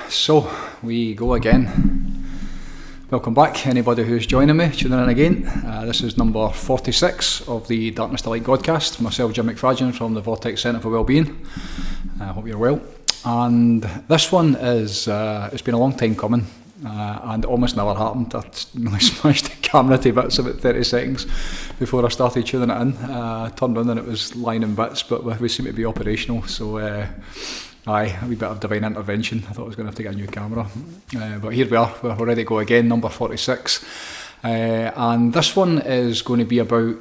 So we go again. Welcome back, anybody who's joining me, tuning in again. This is number 46 of the Darkness to Light Godcast. Myself, Jim McFadyen from the Vortex Centre for Wellbeing. I hope you're well. And this one is, it's been a long time coming and almost never happened. I really smashed the camera to bits about 30 seconds before I started tuning it in. Turned on and it was lying in bits, but we seem to be operational, so aye, a wee bit of divine intervention. I thought I was going to have to get a new camera, but here we are, we're ready to go again, number 46. And this one is going to be about,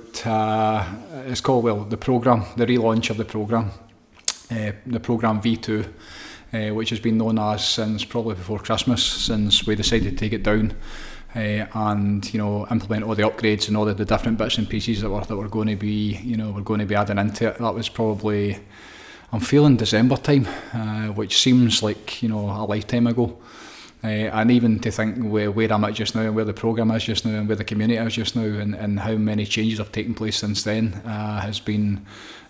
it's called, the programme, the relaunch of the programme V2, which has been known as since probably before Christmas, since we decided to take it down and implement all the upgrades and all the different bits and pieces that we're going to be adding into it. That was probably, I'm feeling December time, which seems like a lifetime ago. And even to think where I'm at just now and where the programme is just now and where the community is just now and how many changes have taken place since then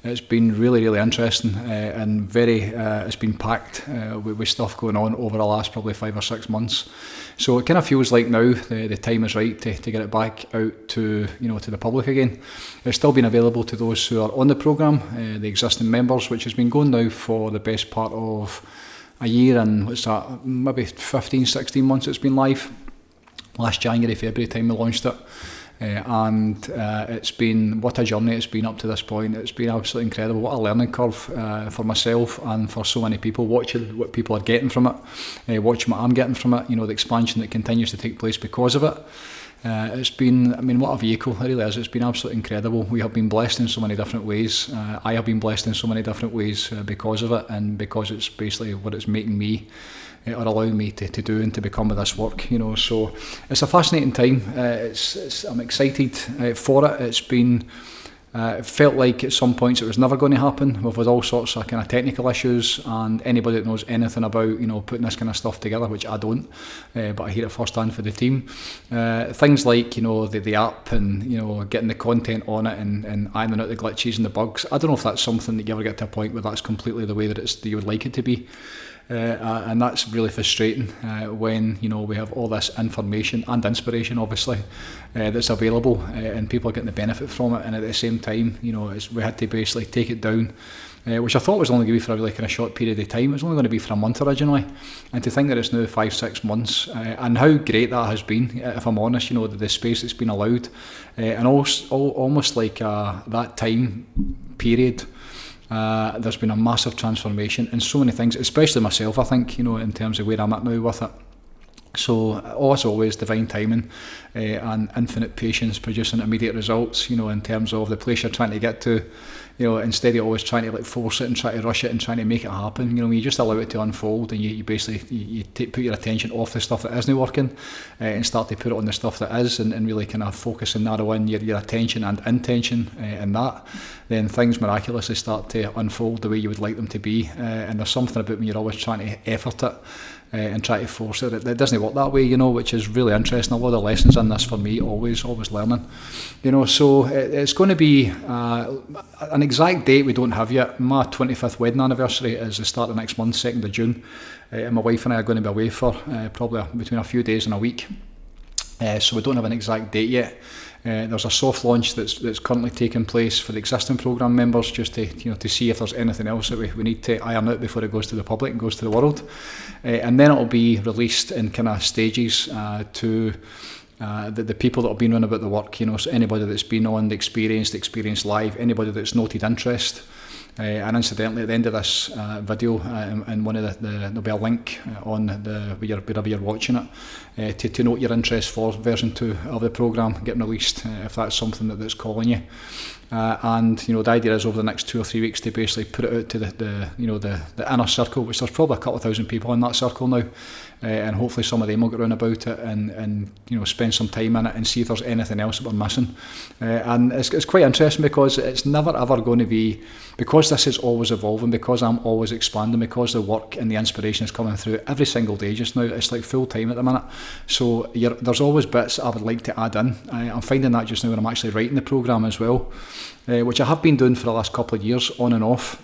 it's been really, really interesting and very it's been packed with stuff going on over the last probably 5 or 6 months. So it kind of feels like now the time is right to get it back out to to the public again. It's still been available to those who are on the programme, the existing members, which has been going now for the best part of a year and maybe 15, 16 months it's been live. Last January, February time we launched it. And it's been, what a journey it's been up to this point. It's been absolutely incredible. What a learning curve for myself and for so many people, watching what people are getting from it, watching what I'm getting from it, the expansion that continues to take place because of it. It's been, what a vehicle it really is. It's been absolutely incredible. We have been blessed in so many different ways. I have been blessed in so many different ways because of it, and because it's basically what it's making me or allowing me to do and to become with this work. So it's a fascinating time. I'm excited for it. It's been it felt like at some points it was never going to happen. We've had all sorts of kind of technical issues, and anybody that knows anything about putting this kind of stuff together, which I don't, but I hear it firsthand for the team. Things like the app and getting the content on it and ironing out the glitches and the bugs. I don't know if that's something that you ever get to a point where that's completely the way that you would like it to be. And that's really frustrating when we have all this information and inspiration obviously that's available and people are getting the benefit from it, and at the same time we had to basically take it down, which I thought was only going to be for a really kind of short period of time. It was only going to be for a month originally, and to think that it's now 5-6 months and how great that has been, if I'm honest, the space that's been allowed, and also almost like that time period. There's been a massive transformation in so many things, especially myself, I think, in terms of where I'm at now with it. So, as always, divine timing and infinite patience producing immediate results, in terms of the place you're trying to get to, instead of always trying to force it and try to rush it and trying to make it happen. When you just allow it to unfold and you basically put your attention off the stuff that isn't working and start to put it on the stuff that is, and really kind of focus and narrow in your attention and intention in that, then things miraculously start to unfold the way you would like them to be. And there's something about when you're always trying to effort it and try to force it. It doesn't work that way, which is really interesting. A lot of lessons in this for me, always learning. So it's going to be an exact date we don't have yet. My 25th wedding anniversary is the start of next month, 2nd of June. And my wife and I are going to be away for probably between a few days and a week. So we don't have an exact date yet. There's a soft launch that's currently taking place for the existing programme members, just to see if there's anything else that we need to iron out before it goes to the public and goes to the world. And then it'll be released in kind of stages to the people that have been on about the work, so anybody that's been on the experience live, anybody that's noted interest. And incidentally, at the end of this video, in one of there'll be a link on wherever you're watching it, to note your interest for version 2 of the programme getting released, if that's something that's calling you. And the idea is over the next 2 or 3 weeks to basically put it out to the inner circle, which there's probably a couple of thousand people in that circle now, and hopefully some of them will get around about it and spend some time in it and see if there's anything else that we're missing. And it's quite interesting because it's never ever going to be, because this is always evolving, because I'm always expanding, because the work and the inspiration is coming through every single day just now. It's like full time at the minute, so there's always bits I would like to add in. I'm finding that just now when I'm actually writing the programme as well, which I have been doing for the last couple of years on and off.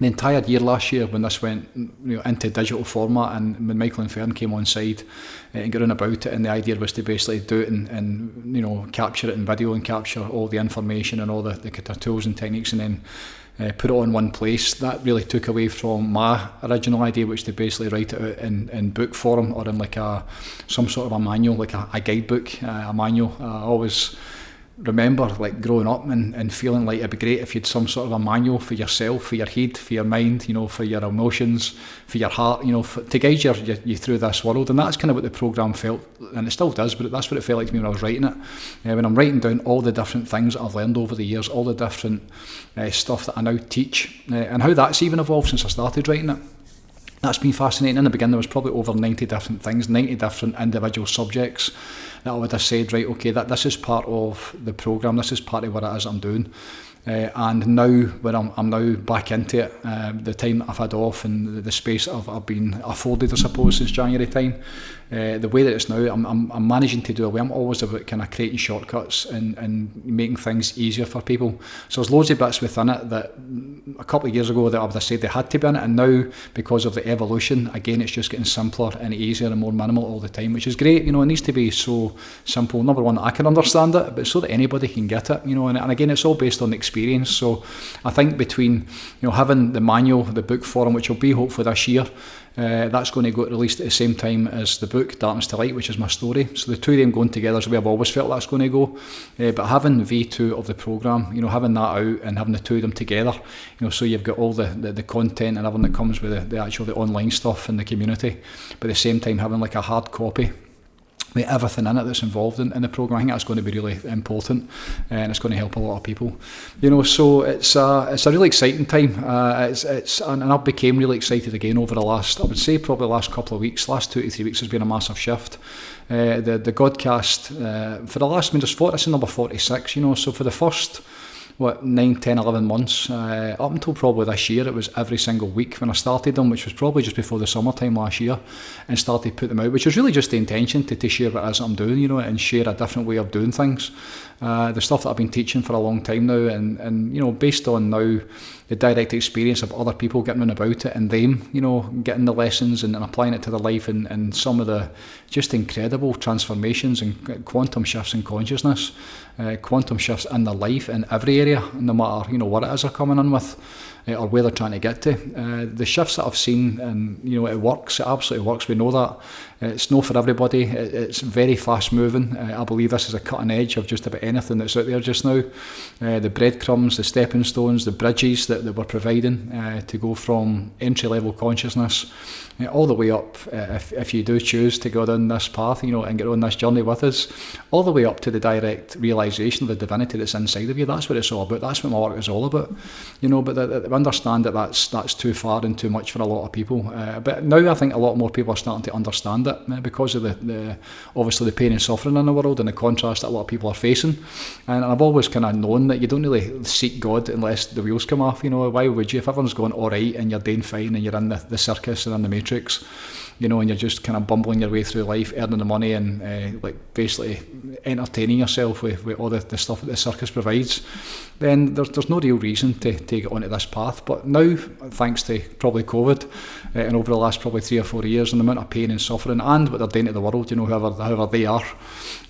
the entire year last year when this went into digital format, and when Michael and Fern came on side and got on about it, and the idea was to basically do it and capture it in video and capture all the information and all the kind of tools and techniques, and then put it on one place. That really took away from my original idea, which to basically write it out in book form or in like some sort of a manual, like a guidebook, a manual. I always remember like growing up and feeling like it'd be great if you'd some sort of a manual for yourself, for your head, for your mind, for your emotions, for your heart, to guide you through this world. And that's kind of what the programme felt, and it still does, but that's what it felt like to me when I was writing it. When I'm writing down all the different things that I've learned over the years, all the different stuff that I now teach, and how that's even evolved since I started writing it. That's been fascinating. In the beginning, there was probably over 90 different things, 90 different individual subjects that I would have said, right, okay, this is part of the programme, this is part of what it is I'm doing. And now, when I'm now back into it, the time that I've had off and the space that I've been afforded, I suppose, since January time, the way that it's now, I'm managing to do away. I'm always about kind of creating shortcuts and making things easier for people. So there's loads of bits within it that a couple of years ago that I would have said they had to be in it, and now because of the evolution, again, it's just getting simpler and easier and more minimal all the time, which is great. It needs to be so simple. Number one, I can understand it, but so that anybody can get it. And again, it's all based on experience. So I think between having the manual, the book form, which will be hopefully this year, that's going to get released at the same time as the book Darkness to Light, which is my story. So the two of them going together is the way I've always felt that's going to go. But having V2 of the programme, having that out and having the two of them together, so you've got all the content and everything that comes with the online stuff and the community, but at the same time having like a hard copy with everything in it that's involved in the programme. I think that's going to be really important, and it's going to help a lot of people. So it's a really exciting time. And I became really excited again over the last, I would say probably the last couple of weeks, last 2 to 3 weeks has been a massive shift. The Godcast, for the last, this is number 46, so for the first 9, 10, 11 months, up until probably this year, it was every single week when I started them, which was probably just before the summertime last year, and started to put them out, which was really just the intention to share what it is I'm doing, and share a different way of doing things. The stuff that I've been teaching for a long time now, and based on now the direct experience of other people getting on about it and them, getting the lessons and applying it to their life, and some of the just incredible transformations and quantum shifts in consciousness, quantum shifts in their life in every area, no matter what it is they're coming in with, or where they're trying to get to. The shifts that I've seen, and it works, it absolutely works. We know that. It's not for everybody. It's very fast moving. I believe this is a cutting edge of just about anything that's out there just now. The breadcrumbs, the stepping stones, the bridges that we're providing to go from entry level consciousness all the way up, if you do choose to go down this path, and get on this journey with us, all the way up to the direct realisation of the divinity that's inside of you. That's what it's all about. That's what my work is all about. But I understand that that's too far and too much for a lot of people. But now I think a lot more people are starting to understand it because of the obviously the pain and suffering in the world and the contrast that a lot of people are facing. And I've always kind of known that you don't really seek God unless the wheels come off. Why would you? If everyone's going all right and you're doing fine and you're in the circus and in the matrix, and you're just kind of bumbling your way through life, earning the money and basically entertaining yourself with all the stuff that the circus provides, then there's no real reason to get onto this path. But now, thanks to probably COVID, and over the last probably 3 or 4 years, and the amount of pain and suffering and what they're doing to the world, however they are,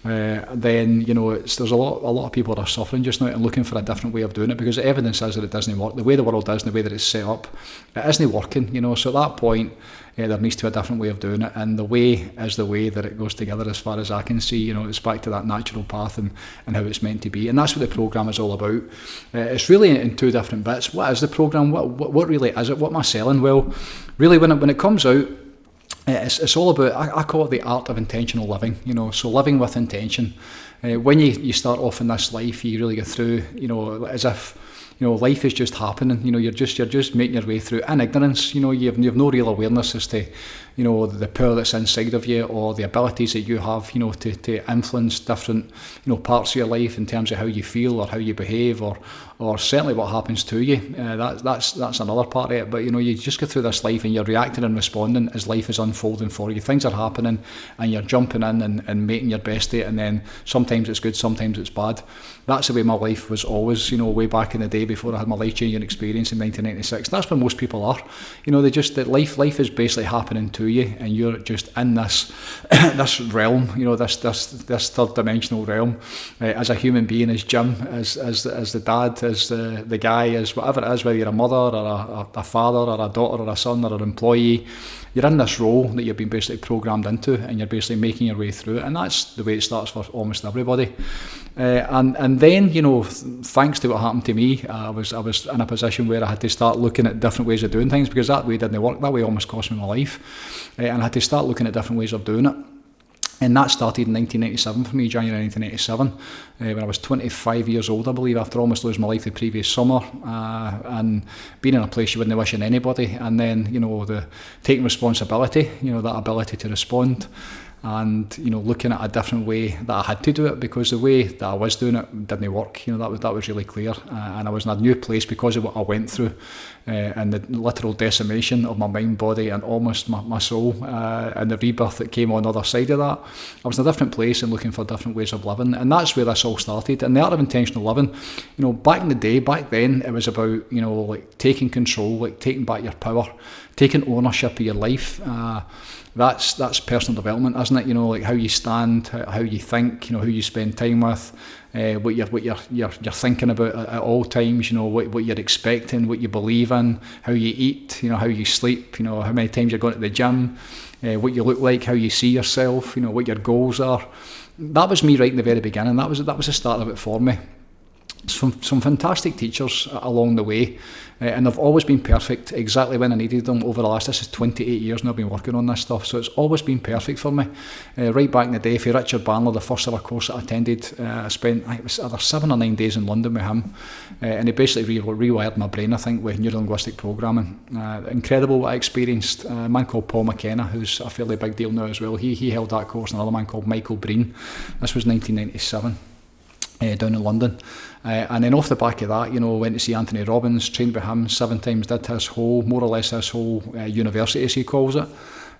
then there's a lot of people that are suffering just now and looking for a different way of doing it, because the evidence is that it doesn't work. The way the world is and the way that it's set up, it isn't working. So at that point, there needs to be a different way of doing it, and the way is the way that it goes together as far as I can see. It's back to that natural path and how it's meant to be, and that's what the programme is all about. It's really in two different bits. What is the programme? What really is it? What am I selling? Well, really when it comes out, it's all about, I call it the art of intentional living, so living with intention. When you start off in this life, you really go through, as if, life is just happening. You're just making your way through in ignorance. You have no real awareness as to, the power that's inside of you, or the abilities that you have, to influence different, parts of your life in terms of how you feel or how you behave, or certainly what happens to you. That's another part of it. But you just go through this life and you're reacting and responding as life is unfolding for you. Things are happening and you're jumping in and making your best of it, and then sometimes it's good, sometimes it's bad. That's the way my life was always, way back in the day before I had my life-changing experience in 1996. That's where most people are. That life is basically happening to you, and you're just in this this realm, this third dimensional realm, as a human being, as Jim, as the dad, as the guy, as whatever it is, whether you're a mother or a father or a daughter or a son or an employee. You're in this role that you've been basically programmed into, and you're basically making your way through it, and that's the way it starts for almost everybody. And then, thanks to what happened to me, I was in a position where I had to start looking at different ways of doing things, because that way didn't work. That way almost cost me my life, and I had to start looking at different ways of doing it. And that started in 1997 for me, January 1987, when I was 25 years old, I believe, after almost losing my life the previous summer, and being in a place you wouldn't wish on anybody. And then, the taking responsibility, that ability to respond, and looking at a different way that I had to do it, because the way that I was doing it didn't work. That was really clear, and I was in a new place because of what I went through, and the literal decimation of my mind, body, and almost my soul, and the rebirth that came on the other side of that. I was in a different place and looking for different ways of living, and that's where this all started. And the art of intentional living, back in the day, back then, it was about like taking control, like taking back your power, taking ownership of your life. That's personal development, isn't it? Like how you stand, how you think, who you spend time with, what you're thinking about at all times, what you're expecting, what you believe in, how you eat, how you sleep, how many times you're going to the gym, what you look like, how you see yourself, what your goals are. That was me right in the very beginning. That was the start of it for me. Some fantastic teachers along the way, and they've always been perfect exactly when I needed them over the last, this is 28 years now I've been working on this stuff, so it's always been perfect for me. Right back in the day, for Richard Barnler, the first ever course that I attended, I spent, it was either 7 or 9 days in London with him, and he basically rewired my brain, I think, with neurolinguistic programming. Incredible what I experienced. A man called Paul McKenna, who's a fairly big deal now as well, he held that course, and another man called Michael Breen. This was 1997. Down in London, and then off the back of that, went to see Anthony Robbins, trained with him 7 times, did more or less his whole university, as he calls it.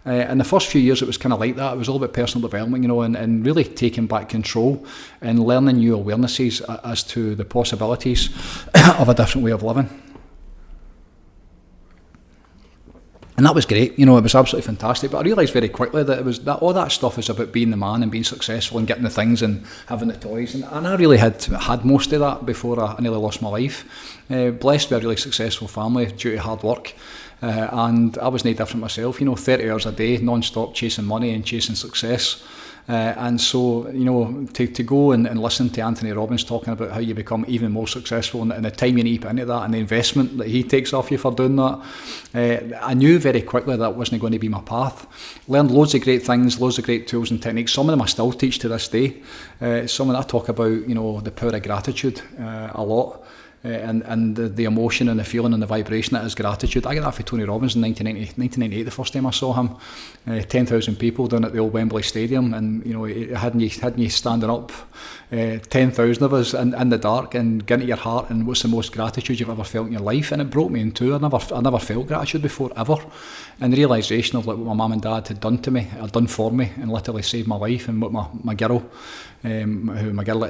In the first few years it was kind of like that. It was all about personal development, and really taking back control and learning new awarenesses as to the possibilities of a different way of living. And that was great, it was absolutely fantastic. But I realised very quickly that all that stuff is about being the man and being successful and getting the things and having the toys. And I really had most of that before I nearly lost my life. Blessed with a really successful family due to hard work. And I was no different myself, 30 hours a day, non-stop chasing money and chasing success. And so, to go and listen to Anthony Robbins talking about how you become even more successful and the time you need to put into that and the investment that he takes off you for doing that, I knew very quickly that wasn't going to be my path. Learned loads of great things, loads of great tools and techniques. Some of them I still teach to this day. Some of them I talk about, the power of gratitude a lot. And the emotion and the feeling and the vibration that is gratitude. I got that for Tony Robbins in 1998, the first time I saw him. 10,000 people down at the old Wembley Stadium, and hadn't you standing up, 10,000 of us in the dark, and get into your heart and what's the most gratitude you've ever felt in your life. And it broke me in two. I never felt gratitude before, ever. And the realisation of what my mum and dad had done to me, had done for me, and literally saved my life, and what my girl at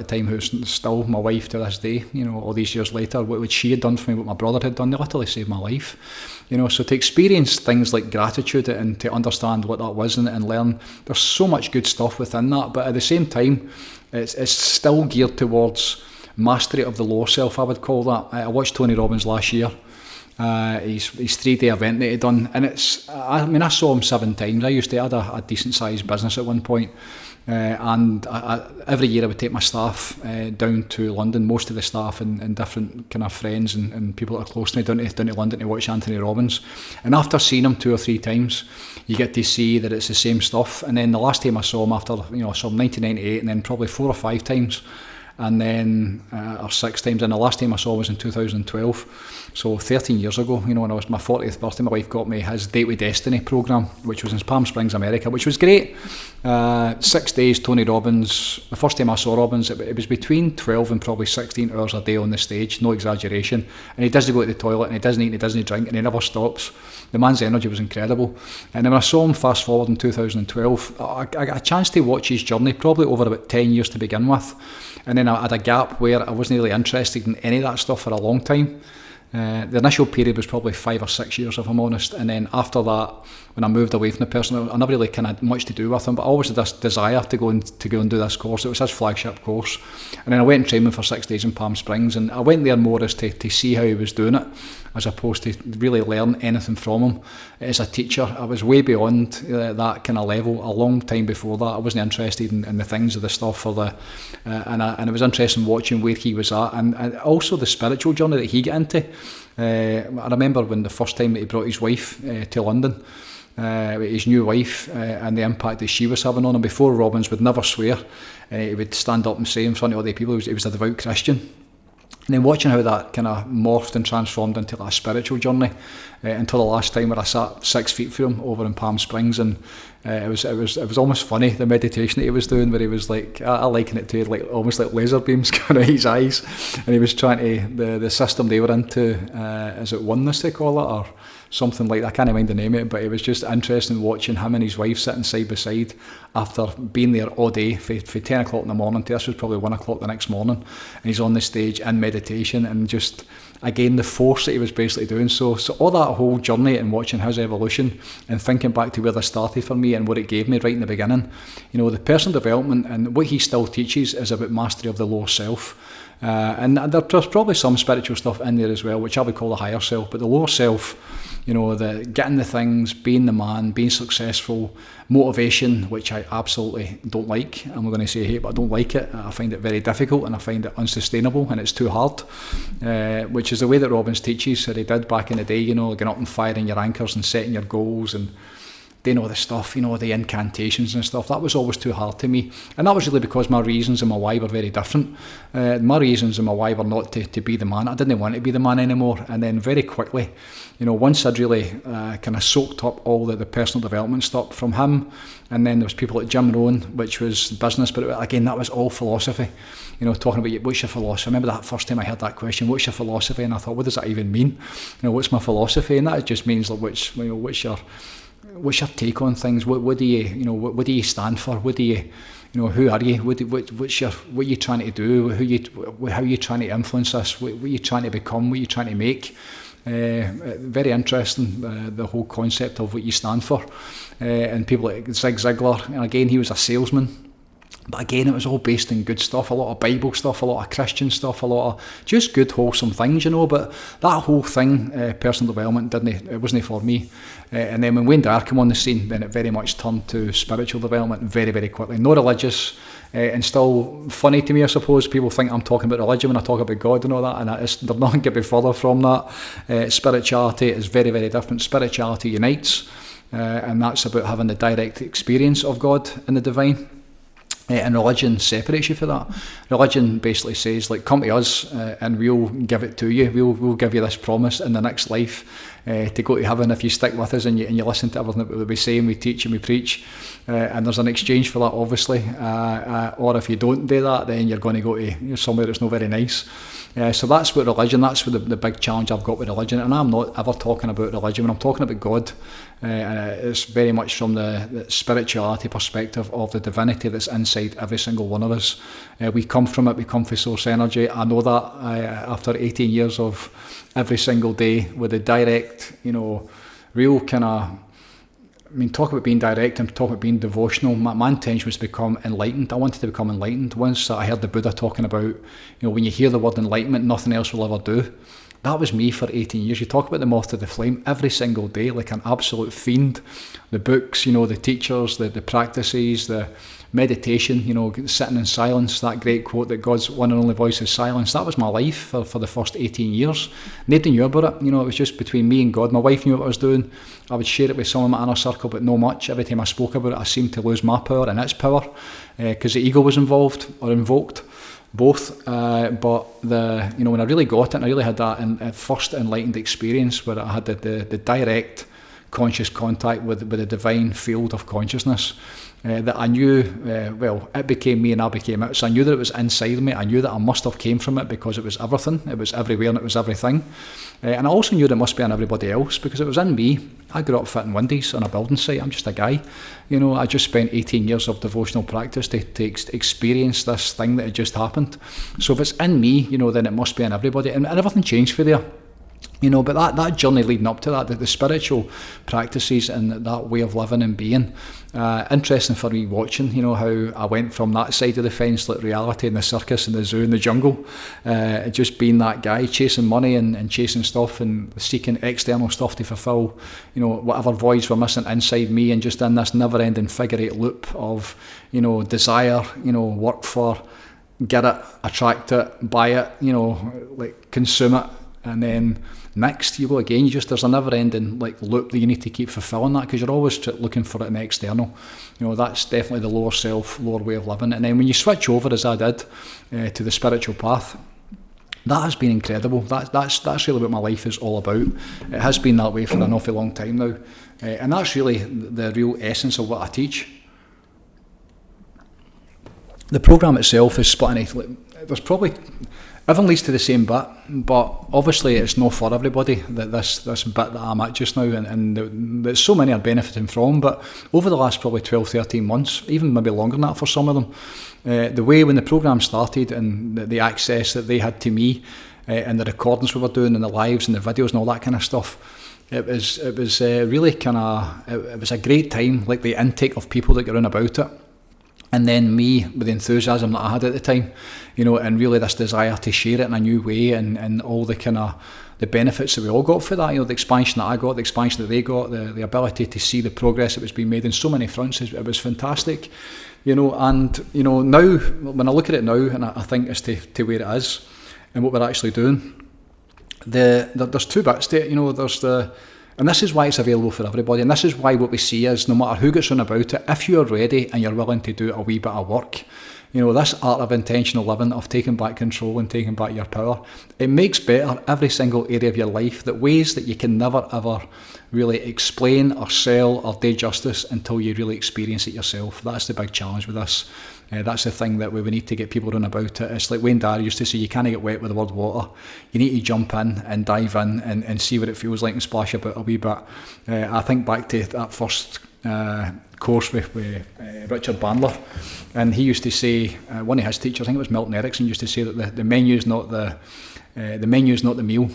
the time, who's still my wife to this day, all these years later, what she had done for me, what my brother had done, they literally saved my life. So to experience things like gratitude and to understand what that was and learn, there's so much good stuff within that, but at the same time, it's still geared towards mastery of the lower self, I would call that. I watched Tony Robbins last year. His 3-day event that he'd done, and I saw him 7 times. I had a decent sized business at one point, and every year I would take my staff down to London, most of the staff and different kind of friends and people that are close to me down to London to watch Anthony Robbins. And after seeing him 2 or 3 times, you get to see that it's the same stuff. And then the last time I saw him I saw him 1998, and then probably 4 or 5 times, and then or 6 times, and the last time I saw was in 2012. So 13 years ago, when I was my 40th birthday, my wife got me his Date with Destiny program, which was in Palm Springs, America, which was great. 6 days, Tony Robbins. The first time I saw Robbins, it was between 12 and probably 16 hours a day on the stage, no exaggeration. And he doesn't go to the toilet, and he doesn't eat, and he doesn't drink, and he never stops. The man's energy was incredible. And then when I saw him fast forward in 2012, I got a chance to watch his journey, probably over about 10 years to begin with. And then I had a gap where I wasn't really interested in any of that stuff for a long time. The initial period was probably 5 or 6 years, if I'm honest, and then after that, when I moved away from the person, I never really kind of had much to do with him, but I always had this desire to go and do this course. It was his flagship course, and then I went and trained him for 6 days in Palm Springs, and I went there more as to see how he was doing it, as opposed to really learn anything from him. As a teacher, I was way beyond that kind of level a long time before that. I wasn't interested in the things of the stuff and it was interesting watching where he was at, and also the spiritual journey that he got into. I remember when the first time that he brought his wife to London, his new wife, and the impact that she was having on him. Before, Robbins would never swear. He would stand up and say in front of other people he was a devout Christian. And then watching how that kind of morphed and transformed into a spiritual journey until the last time where I sat 6 feet from him over in Palm Springs, and it was almost funny, the meditation that he was doing, where he was like, I liken it to like almost like laser beams coming out of his eyes, and he was trying to, the system they were into, is it oneness they call it, or something like that, I can't mind the name of it, but it was just interesting watching him and his wife sitting side by side after being there all day, for 10 o'clock in the morning to this was probably 1 o'clock the next morning, and he's on the stage in meditation, and just again the force that he was basically doing. So all that whole journey and watching his evolution and thinking back to where this started for me and what it gave me right in the beginning, the personal development and what he still teaches is about mastery of the lower self. And there's probably some spiritual stuff in there as well, which I would call the higher self, but the lower self, the getting the things, being the man, being successful, motivation, which I absolutely don't like. I'm not going to say hate, but I don't like it. I find it very difficult and I find it unsustainable and it's too hard, which is the way that Robbins teaches that he did back in the day, getting up and firing your anchors and setting your goals and doing all the stuff, the incantations and stuff. That was always too hard to me. And that was really because my reasons and my why were very different. My reasons and my why were not to be the man. I didn't want to be the man anymore. And then very quickly, once I'd really kind of soaked up all the personal development stuff from him, and then there was people like Jim Rohn, which was business, but again, that was all philosophy. Talking about what's your philosophy. I remember that first time I heard that question, what's your philosophy? And I thought, what does that even mean? What's my philosophy? And that just means like what's your take on things? What do you stand for? What do you, who are you? What are you trying to do? How are you trying to influence us? What are you trying to become? What are you trying to make? Very interesting, the whole concept of what you stand for. And people like Zig Ziglar, and again, he was a salesman. But again, it was all based in good stuff, a lot of Bible stuff, a lot of Christian stuff, a lot of just good, wholesome things, but that whole thing, personal development, it wasn't for me. And then when Wayne Dyer came on the scene, then it very much turned to spiritual development very, very quickly. No religious, and still funny to me, I suppose. People think I'm talking about religion when I talk about God and all that, and there's nothing could be further from that. Spirituality is very, very different. Spirituality unites, and that's about having the direct experience of God and the divine. And religion separates you for that. Religion basically says, like, come to us and we'll give it to you. We'll give you this promise in the next life to go to heaven if you stick with us and you listen to everything that we say and we teach and we preach. And there's an exchange for that, obviously. Or if you don't do that, then you're going to go to somewhere that's not very nice. So that's what religion, that's what the big challenge I've got with religion. And I'm not ever talking about religion. When I'm talking about God, it's very much from the spirituality perspective of the divinity that's inside every single one of us. We come from it, we come from source energy. I know that after 18 years of every single day with the direct, real kind of, talk about being direct and talk about being devotional. My intention was to become enlightened. I wanted to become enlightened. Once I heard the Buddha talking about, when you hear the word enlightenment, nothing else will ever do. That was me for 18 years. You talk about the moth to the flame every single day, like an absolute fiend. The books, the teachers, the practices, the meditation, sitting in silence, that great quote that God's one and only voice is silence. That was my life for the first 18 years. Nobody knew about it. It was just between me and God. My wife knew what I was doing. I would share it with some of my inner circle, but not much. Every time I spoke about it, I seemed to lose my power and its power because the ego was involved or invoked. both. But when I really got it, and I really had that first enlightened experience where I had the direct conscious contact with the divine field of consciousness, that I knew, it became me and I became it. So I knew that it was inside me. I knew that I must have came from it because it was everything. It was everywhere and it was everything. And I also knew that it must be in everybody else because it was in me. I grew up fitting windows on a building site. I'm just a guy. I just spent 18 years of devotional practice to experience this thing that had just happened. So if it's in me, then it must be in everybody. And everything changed for there. But that journey leading up to that, the spiritual practices and that way of living and being, interesting for me watching, how I went from that side of the fence, like reality and the circus and the zoo and the jungle, just being that guy chasing money and chasing stuff and seeking external stuff to fulfill, whatever voids were missing inside me, and just in this never-ending figure-eight loop of, desire, work for, get it, attract it, buy it, consume it, and then next you go again. There's a never-ending loop that you need to keep fulfilling that, because you're always looking for it in the external. That's definitely the lower self, lower way of living. And then when you switch over, as I did, to the spiritual path, that has been incredible. That's really what my life is all about. It has been that way for an awful long time now, and that's really the real essence of what I teach. The program itself is split into, there's probably, everyone leads to the same bit, but obviously it's not for everybody, that this bit that I'm at just now, and that so many are benefiting from. But over the last probably 12, 13 months, even maybe longer than that for some of them, the way when the program started and the access that they had to me, and the recordings we were doing and the lives and the videos and all that kind of stuff, it was really it was a great time, like the intake of people that got on about it. And then me, with the enthusiasm that I had at the time, and really this desire to share it in a new way, and all the kind of the benefits that we all got for that, the expansion that I got, the expansion that they got, the ability to see the progress that was being made in so many fronts, it was fantastic, and now when I look at it now, and I think as to where it is and what we're actually doing, there's two bits to it. There's and this is why it's available for everybody, and this is why what we see is, no matter who gets on about it, if you're ready and you're willing to do a wee bit of work, this art of intentional living, of taking back control and taking back your power, it makes better every single area of your life, that ways that you can never ever really explain or sell or do justice until you really experience it yourself. That's the big challenge with this. That's the thing that we need to get people on about it. It's like Wayne Dyer used to say, you can't get wet with the word water. You need to jump in and dive in and see what it feels like and splash about a wee bit. I think back to that first course with Richard Bandler, and he used to say, one of his teachers, I think it was Milton Erickson, used to say that the menu is not the meal,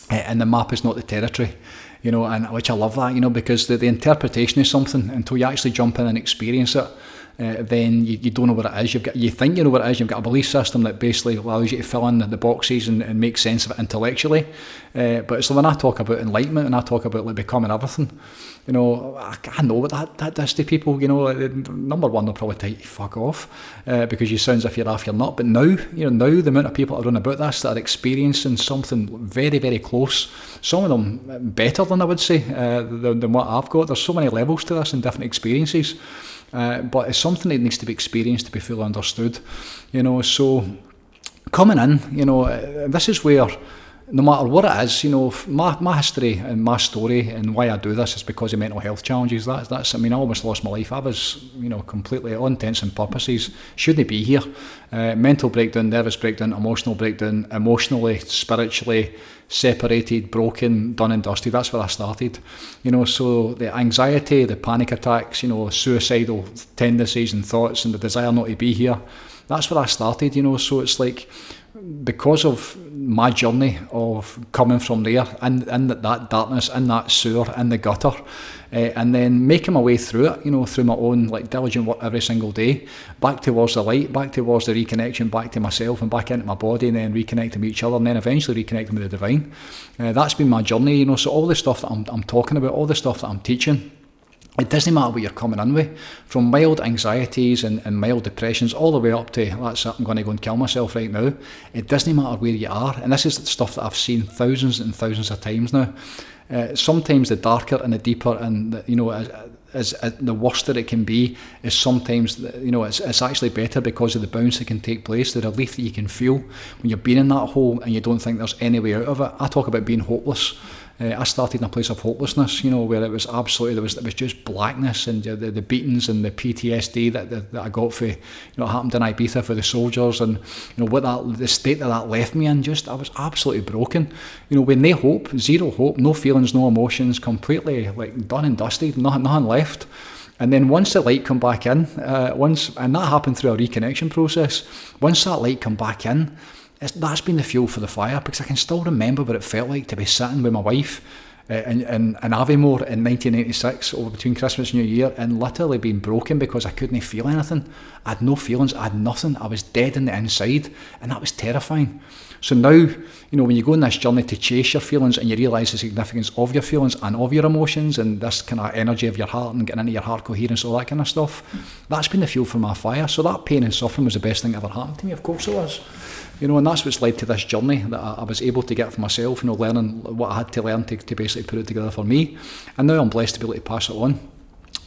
and the map is not the territory. And which I love that, because the interpretation is something until you actually jump in and experience it. Then you don't know what it is. You think you know what it is. You've got a belief system that basically allows you to fill in the boxes and make sense of it intellectually. But it's when I talk about enlightenment and I talk about becoming everything, I know what that does to people. Number one, they'll probably tell you fuck off, because you sound as if you're off your nut. But now, now the amount of people that are on about this, that are experiencing something very, very close, some of them better than I would say, than what I've got. There's so many levels to this and different experiences. But it's something that needs to be experienced to be fully understood, so coming in, this is where, no matter what it is, my history and my story and why I do this is because of mental health challenges. That's I almost lost my life. I was, completely, all intents and purposes, shouldn't be here. Mental breakdown, nervous breakdown, emotional breakdown, emotionally, spiritually, separated, broken, done and dusted. That's where I started. So the anxiety, the panic attacks, suicidal tendencies and thoughts and the desire not to be here, that's where I started, so it's like, because of my journey of coming from there and that darkness, in that sewer, in the gutter, and then making my way through it, through my own diligent work every single day, back towards the light, back towards the reconnection, back to myself and back into my body, and then reconnecting with each other, and then eventually reconnecting with the divine. That's been my journey, so all the stuff that I'm talking about, all the stuff that I'm teaching, it doesn't matter what you're coming in with, from mild anxieties and mild depressions all the way up to, that's it, I'm going to go and kill myself right now. It doesn't matter where you are, and this is the stuff that I've seen thousands and thousands of times now. Sometimes the darker and the deeper and as the worst that it can be is sometimes, it's actually better because of the bounce that can take place, the relief that you can feel when you're being in that hole and you don't think there's any way out of it. I talk about being hopeless. I started in a place of hopelessness, where it was absolutely, it was just blackness, and the beatings and the PTSD that I got for, it happened in Ibiza for the soldiers, and the state that left me in, I was absolutely broken, with no hope, zero hope, no feelings, no emotions, completely like done and dusted, nothing left. And then once the light come back in, and that happened through a reconnection process, once that light come back in, that's been the fuel for the fire, because I can still remember what it felt like to be sitting with my wife in Aviemore in 1996 over between Christmas and New Year, and literally being broken because I couldn't feel anything. I had no feelings, I had nothing, I was dead in the inside, and that was terrifying. So now, when you go on this journey to chase your feelings and you realise the significance of your feelings and of your emotions and this kind of energy of your heart and getting into your heart coherence, all that kind of stuff, that's been the fuel for my fire. So that pain and suffering was the best thing that ever happened to me, of course it was. And that's what's led to this journey that I was able to get for myself, learning what I had to learn to basically put it together for me. And now I'm blessed to be able to pass it on.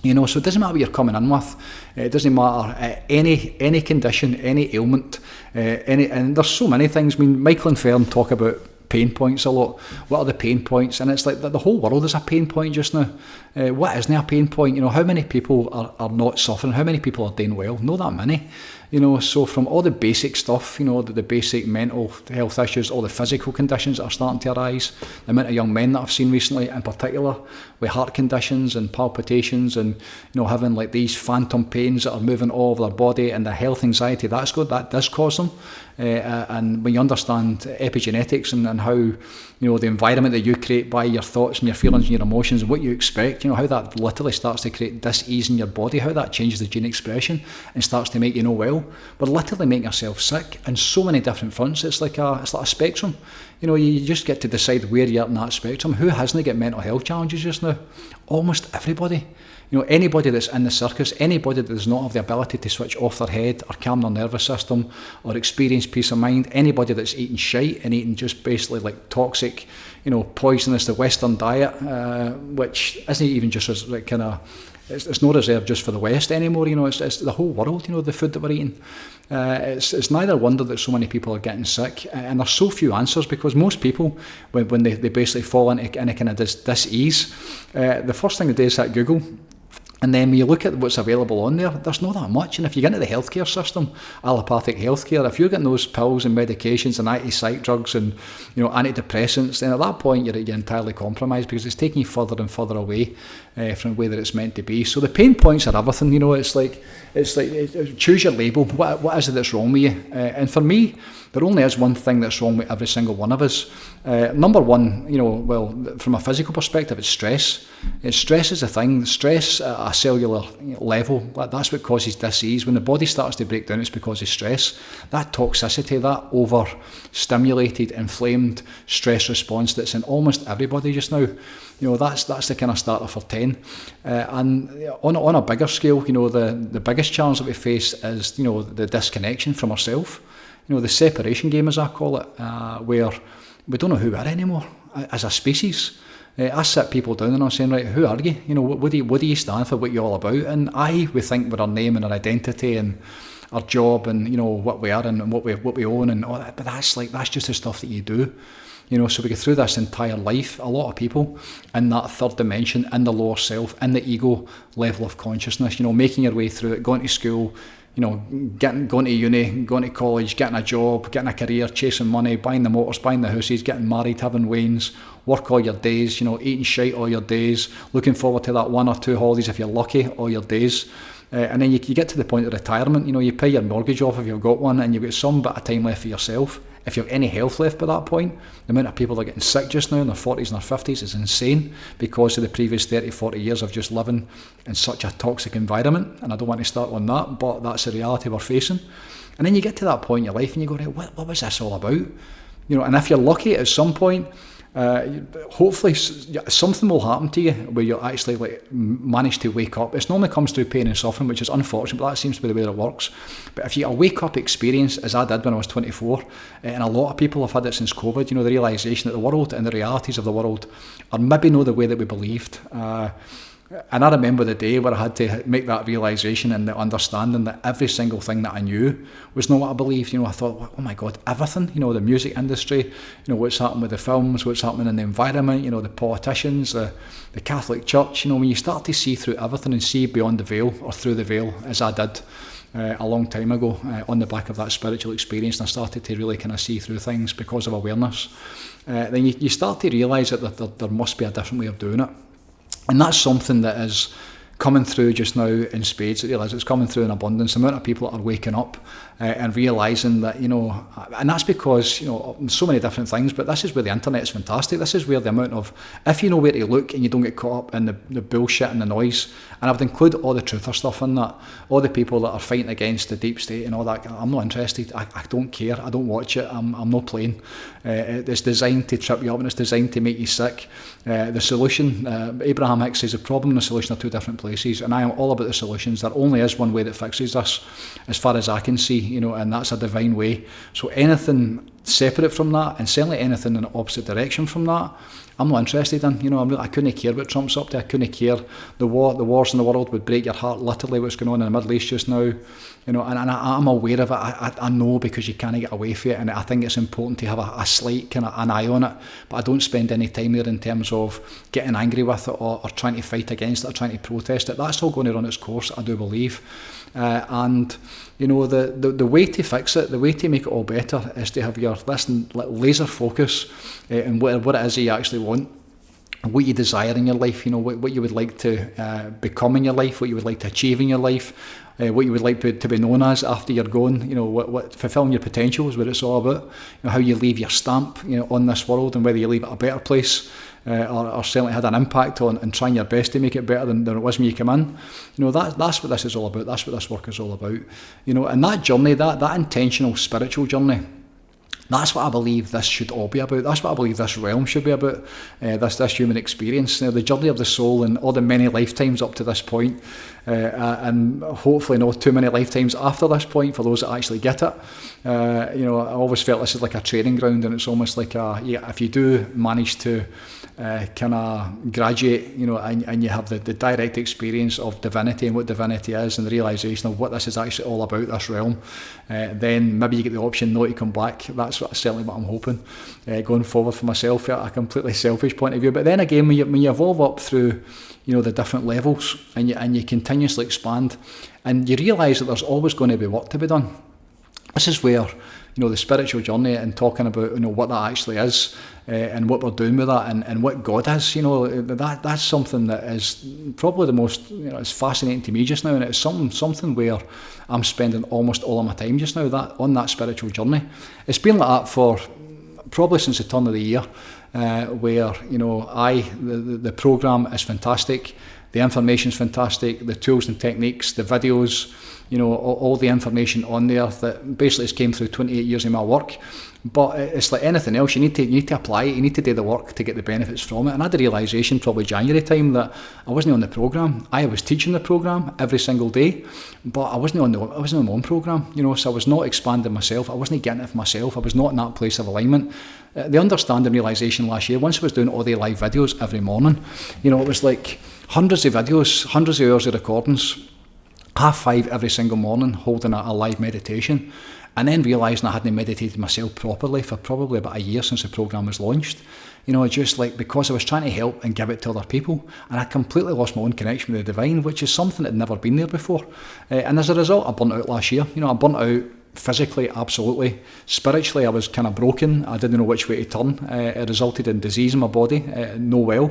So it doesn't matter what you're coming in with. It doesn't matter any condition, any ailment, and there's so many things. I mean, Michael and Fern talk about pain points a lot. What are the pain points? And it's like the whole world is a pain point just now. What isn't a pain point? How many people are not suffering? How many people are doing well? Not that many. So from all the basic stuff, the basic mental health issues, all the physical conditions that are starting to arise, the amount of young men that I've seen recently in particular with heart conditions and palpitations and, having like these phantom pains that are moving all over their body, and the health anxiety that does cause them. And when you understand epigenetics and how, the environment that you create by your thoughts and your feelings and your emotions and what you expect, how that literally starts to create dis-ease in your body, how that changes the gene expression and starts to make you well, but literally making yourself sick in so many different fronts. It's like a spectrum. You just get to decide where you're at in that spectrum. Who hasn't got mental health challenges just now? Almost everybody. Anybody that's in the circus, anybody that does not have the ability to switch off their head or calm their nervous system or experience peace of mind, anybody that's eating shite and eating just basically like toxic, poisonous, the Western diet, which isn't even just as like kind of, it's not reserved just for the West anymore. It's the whole world. The food that we're eating. It's neither wonder that so many people are getting sick, and there's so few answers, because most people, when they basically fall into kind of dis-ease, the first thing they do is hit Google. And then when you look at what's available on there, there's not that much. And if you get into the healthcare system, allopathic healthcare, if you're getting those pills and medications and anti-psych drugs and antidepressants, then at that point you're entirely compromised, because it's taking you further and further away from the way that it's meant to be. So the pain points are everything. It's like choose your label. What is it that's wrong with you? And for me, there only is one thing that's wrong with every single one of us. Number one, from a physical perspective, it's stress. Stress is a thing. Stress at a cellular level, that's what causes disease. When the body starts to break down, it's because of stress. That toxicity, that overstimulated, inflamed stress response that's in almost everybody just now, that's the kind of starter for 10. And on a bigger scale, the biggest challenge that we face is, the disconnection from ourselves. The separation game, as I call it, where we don't know who we are anymore as a species. I sit people down and I'm saying, right, who are you? What do you stand for? What you're all about? And we think with our name and our identity and our job and what we are and what we own and all that. But that's just the stuff that you do. So we go through this entire life, a lot of people in that third dimension, in the lower self, in the ego level of consciousness, making your way through it, going to school, going to uni, going to college, getting a job, getting a career, chasing money, buying the motors, buying the houses, getting married, having wains, work all your days, eating shite all your days, looking forward to that 1 or 2 holidays if you're lucky all your days. And then you get to the point of retirement, you pay your mortgage off if you've got one, and you've got some bit of time left for yourself. If you have any health left by that point, the amount of people that are getting sick just now in their 40s and their 50s is insane, because of the previous 30, 40 years of just living in such a toxic environment. And I don't want to start on that, but that's the reality we're facing. And then you get to that point in your life and you go, right, what was this all about? And if you're lucky at some point, hopefully something will happen to you where you'll actually manage to wake up. It normally comes through pain and suffering, which is unfortunate, but that seems to be the way that it works. But if you get a wake up experience, as I did when I was 24, and a lot of people have had it since COVID, the realisation that the world and the realities of the world are maybe not the way that we believed. And I remember the day where I had to make that realisation and the understanding that every single thing that I knew was not what I believed. I thought, oh my God, everything, the music industry, what's happening with the films, what's happening in the environment, the politicians, the Catholic Church, when you start to see through everything and see beyond the veil or through the veil, as I did a long time ago on the back of that spiritual experience, and I started to really kind of see through things because of awareness, then you start to realise that there must be a different way of doing it. And that's something that is coming through just now in spades. I realise it's coming through in abundance. The amount of people that are waking up and realising that, and that's because, so many different things, but this is where the internet is fantastic. This is where the amount of, if you know where to look and you don't get caught up in the bullshit and the noise, and I would include all the truther stuff in that, all the people that are fighting against the deep state and all that, I'm not interested. I don't care. I don't watch it. I'm not playing. It's designed to trip you up and it's designed to make you sick. The solution, Abraham Hicks says the problem and the solution are two different places, and I am all about the solutions. There only is one way that fixes this, as far as I can see, and that's a divine way. So anything separate from that, and certainly anything in the opposite direction from that, I'm not interested in. I couldn't care what Trump's up to. I couldn't care. The wars in the world would break your heart, literally, what's going on in the Middle East just now. And I'm aware of it. I know, because you can't get away from it, and I think it's important to have a slight kind of an eye on it, but I don't spend any time there in terms of getting angry with it or trying to fight against it or trying to protest it. That's all going to run its course, I do believe. And the way to fix it, the way to make it all better, is to have your laser focus on what it is that you actually want, what you desire in your life, what you would like to become in your life, what you would like to achieve in your life, what you would like to be known as after you're gone, what fulfilling your potential is what it's all about, how you leave your stamp on this world, and whether you leave it a better place or certainly had an impact on and trying your best to make it better than it was when you came in. That's what this is all about. That's what this work is all about. And that journey, that intentional spiritual journey, that's what I believe this should all be about. That's what I believe this realm should be about, this human experience. The journey of the soul and all the many lifetimes up to this point, and hopefully not too many lifetimes after this point for those that actually get it. I always felt this is like a training ground, and it's almost like if you do manage to kind of graduate, and you have the direct experience of divinity and what divinity is, and the realisation of what this is actually all about, this realm, then maybe you get the option not to come back. That's certainly what I'm hoping going forward for myself, a completely selfish point of view. But then again, when you evolve up through the different levels, and you continuously expand, and you realise that there's always going to be work to be done. This is where the spiritual journey and talking about what that actually is, and what we're doing with that, and what God is, that's something that is probably the most it's fascinating to me just now, and it's something where I'm spending almost all of my time just now on that spiritual journey. It's been like that for probably since the turn of the year, where the programme is fantastic, the information's fantastic, the tools and techniques, the videos, all the information on there that basically has came through 28 years of my work. But it's like anything else, you need to apply it, you need to do the work to get the benefits from it. And I had the realisation probably January time that I wasn't on the programme. I was teaching the programme every single day, but I wasn't on my own programme, so I was not expanding myself, I wasn't getting it for myself, I was not in that place of alignment. The understanding realisation last year, once I was doing all the live videos every morning, it was like hundreds of videos, hundreds of hours of recordings, 5:30 every single morning, holding a live meditation, and then realising I hadn't meditated myself properly for probably about a year since the programme was launched. Just like because I was trying to help and give it to other people, and I completely lost my own connection with the divine, which is something that had never been there before. And as a result, I burnt out last year. I burnt out physically, absolutely. Spiritually, I was kind of broken. I didn't know which way to turn. It resulted in disease in my body, no well.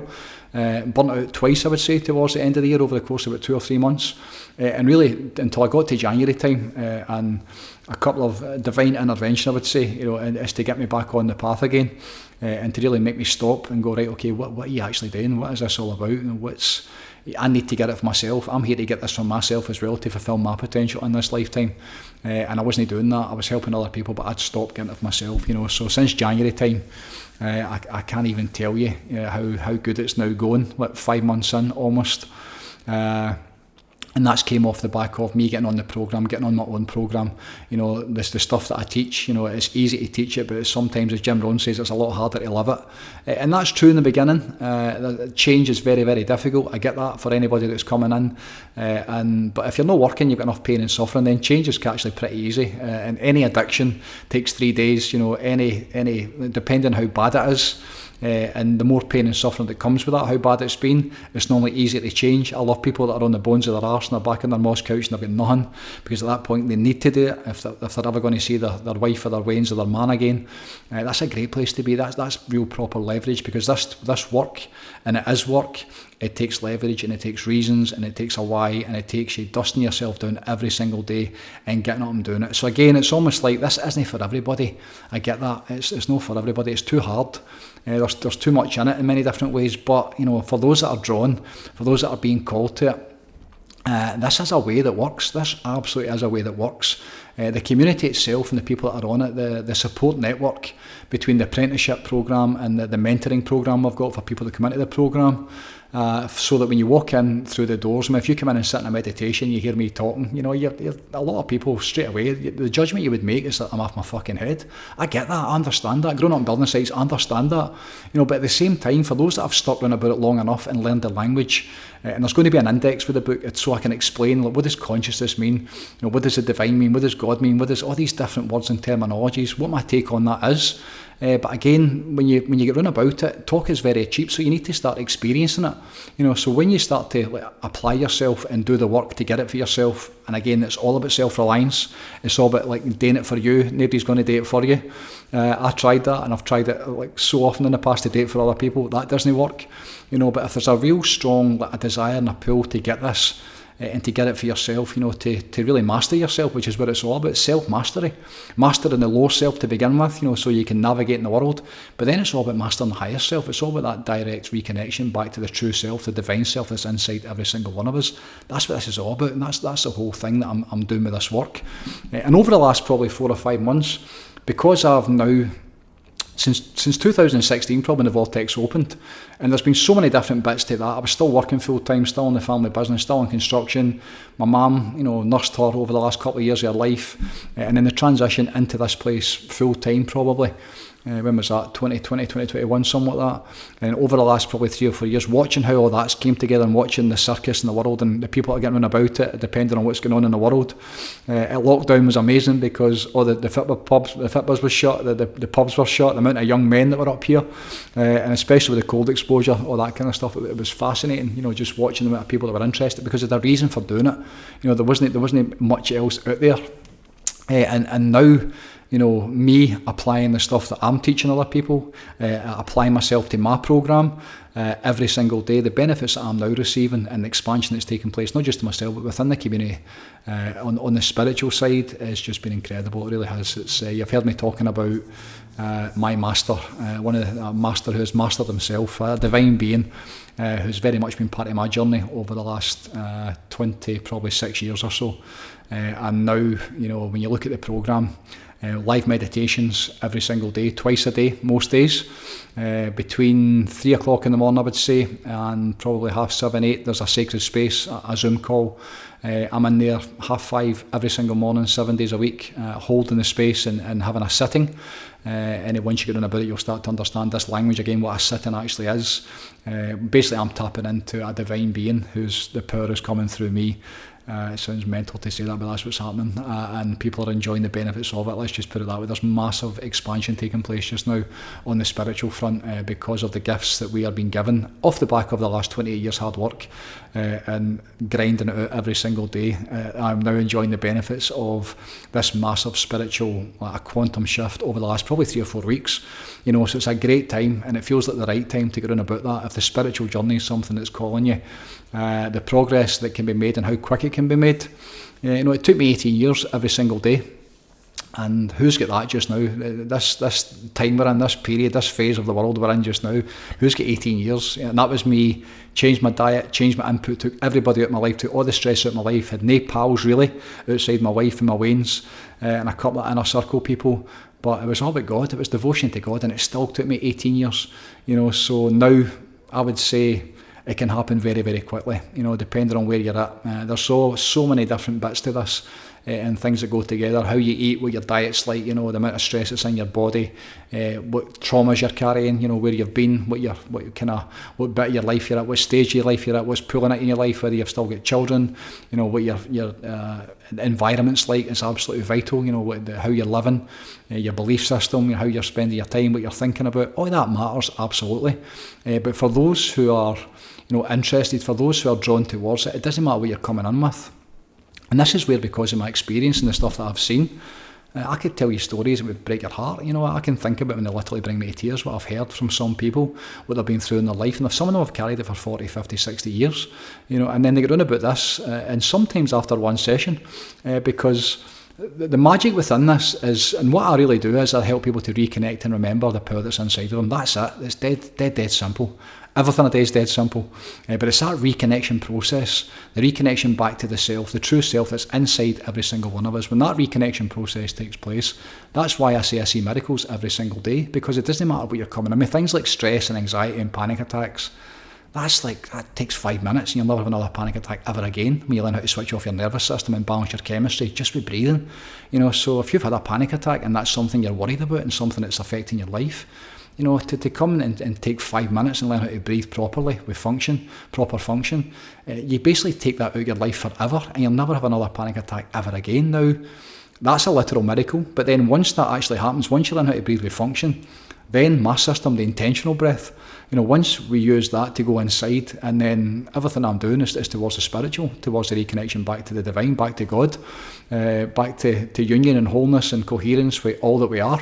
Burnt out twice, I would say, towards the end of the year, over the course of about 2 or 3 months. And really, until I got to January time, and a couple of divine intervention, I would say, is to get me back on the path again, and to really make me stop and go, right, okay, what are you actually doing? What is this all about? I need to get it for myself. I'm here to get this from myself as well, to fulfil my potential in this lifetime. And I wasn't doing that. I was helping other people, but I'd stopped getting it for myself. So since January time, I can't even tell you how good it's now going. 5 months in, almost. And that's came off the back of me getting on the programme, getting on my own programme. You know, the stuff that I teach, you know, it's easy to teach it, but sometimes, as Jim Rohn says, it's a lot harder to live it. And that's true in the beginning. Change is very, very difficult. I get that for anybody that's coming in. But if you're not working, you've got enough pain and suffering, then change is actually pretty easy. And any addiction takes 3 days, you know, any depending on how bad it is. And the more pain and suffering that comes with that, how bad it's been, it's normally easier to change. I love people that are on the bones of their arse and they're back on their moss couch and they've got nothing, because at that point they need to do it if they're ever going to see their wife or their wains or their man again. That's a great place to be. That's real proper leverage, because this work, and it is work, it takes leverage and it takes reasons and it takes a why, and it takes you dusting yourself down every single day and getting up and doing it. So again, it's almost like this isn't for everybody. I get that. It's not for everybody. It's too hard. There's too much in it in many different ways. But, you know, for those that are drawn, for those that are being called to it, this is a way that works. This absolutely is a way that works. The community itself and the people that are on it, the support network between the apprenticeship programme and the mentoring programme we've got for people that come into the programme, so that when you walk in through the doors, I mean, if you come in and sit in a meditation, you hear me talking, you know, you're a lot of people straight away, the judgment you would make is that I'm off my fucking head. I get that, I understand that. Growing up in building sites, I understand that. You know, but at the same time, for those that have stuck around about it long enough and learned the language, and there's going to be an index with the book, so I can explain, like, what does consciousness mean? You know, what does the divine mean? What does God mean? What does all these different words and terminologies? What my take on that is. But again, when you get round about it, talk is very cheap, so you need to start experiencing it. You know, so when you start to apply yourself and do the work to get it for yourself, and again, it's all about self-reliance. It's all about like doing it for you. Nobody's going to do it for you. I tried that, and I've tried it like so often in the past to do it for other people. That doesn't work. You know, but if there's a real strong a desire and a pull to get this, and to get it for yourself, you know, to really master yourself, which is what it's all about, self-mastery. Mastering the low self to begin with, you know, so you can navigate in the world. But then it's all about mastering the higher self. It's all about that direct reconnection back to the true self, the divine self that's inside every single one of us. That's what this is all about, and that's the whole thing that I'm doing with this work. And over the last probably 4 or 5 months, because I've now, since 2016, probably when the Vortex opened, and there's been so many different bits to that. I was still working full time, still in the family business, still in construction. My mum, you know, nursed her over the last couple of years of her life, and then the transition into this place full time probably. When was that? 2020, 2021, something like that. And over the last probably 3 or 4 years, watching how all that's came together and watching the circus in the world and the people that are getting around about it, depending on what's going on in the world. At lockdown was amazing because all the fitbus was shut, the pubs were shut, the amount of young men that were up here, and especially with the cold exposure, all that kind of stuff. It was fascinating, you know, just watching the amount of people that were interested because of the reason for doing it. You know, there wasn't much else out there, and now, you know, me applying the stuff that I'm teaching other people, applying myself to my programme every single day, the benefits that I'm now receiving and the expansion that's taking place, not just to myself, but within the community, on the spiritual side, has just been incredible. It really has. It's, you've heard me talking about my master, one of the master who has mastered himself, a divine being, who's very much been part of my journey over the last 20, probably 6 years or so. And now, you know, when you look at the programme, live meditations every single day, twice a day, most days, between 3 o'clock in the morning, I would say, and probably 7:30, 8, there's a sacred space, a Zoom call. I'm in there 5:30 every single morning, 7 days a week, holding the space and having a sitting. And once you get on about it, you'll start to understand this language again, what a sitting actually is. Basically, I'm tapping into a divine being whose the power is coming through me. It sounds mental to say that, but that's what's happening, and people are enjoying the benefits of it. Let's just put it that way. There's massive expansion taking place just now on the spiritual front because of the gifts that we are being given off the back of the last 28 years hard work and grinding it out every single day. I'm now enjoying the benefits of this massive spiritual a quantum shift over the last probably 3 or 4 weeks. You know, so it's a great time, and it feels like the right time to get on about that. If the spiritual journey is something that's calling you, the progress that can be made and how quick it can be made. You know, it took me 18 years every single day, and who's got that just now? This time we're in, this period, this phase of the world we're in just now, who's got 18 years? And that was me, changed my diet, changed my input, took everybody out of my life, took all the stress out of my life, had no pals really, outside my wife and my wains, and a couple of inner circle people. But it was all about God, it was devotion to God, and it still took me 18 years. You know, so now I would say it can happen very, very quickly, depending on where you're at. There's so many different bits to this. And things that go together, how you eat, what your diet's like, the amount of stress that's in your body, what traumas you're carrying, where you've been, what bit of your life you're at, what stage of your life you're at, what's pulling it in your life, whether you've still got children, what your environment's like is absolutely vital, how you're living, your belief system, how you're spending your time, what you're thinking about, all that matters, absolutely. But for those who are, interested, for those who are drawn towards it, it doesn't matter what you're coming in with. And this is where, because of my experience and the stuff that I've seen, I could tell you stories that would break your heart. I can think about when they literally bring me to tears, what I've heard from some people, what they've been through in their life. And some of them have carried it for 40, 50, 60 years, and then they get on about this, and sometimes after one session, because the magic within this is, and what I really do is I help people to reconnect and remember the power that's inside of them. That's it. It's dead simple. Everything I do is dead simple, but it's that reconnection process, the reconnection back to the self, the true self that's inside every single one of us. When that reconnection process takes place, that's why I say I see miracles every single day, because it doesn't matter what you're coming. I mean, things like stress and anxiety and panic attacks, that takes 5 minutes and you'll never have another panic attack ever again when you learn how to switch off your nervous system and balance your chemistry just with breathing. So if you've had a panic attack and that's something you're worried about and something that's affecting your life, to come and take 5 minutes and learn how to breathe properly with proper function, you basically take that out of your life forever and you'll never have another panic attack ever again. Now, that's a literal miracle, but then once that actually happens, once you learn how to breathe with function, then my system, the intentional breath, once we use that to go inside, and then everything I'm doing is towards the spiritual, towards the reconnection back to the divine, back to God, back to union and wholeness and coherence with all that we are,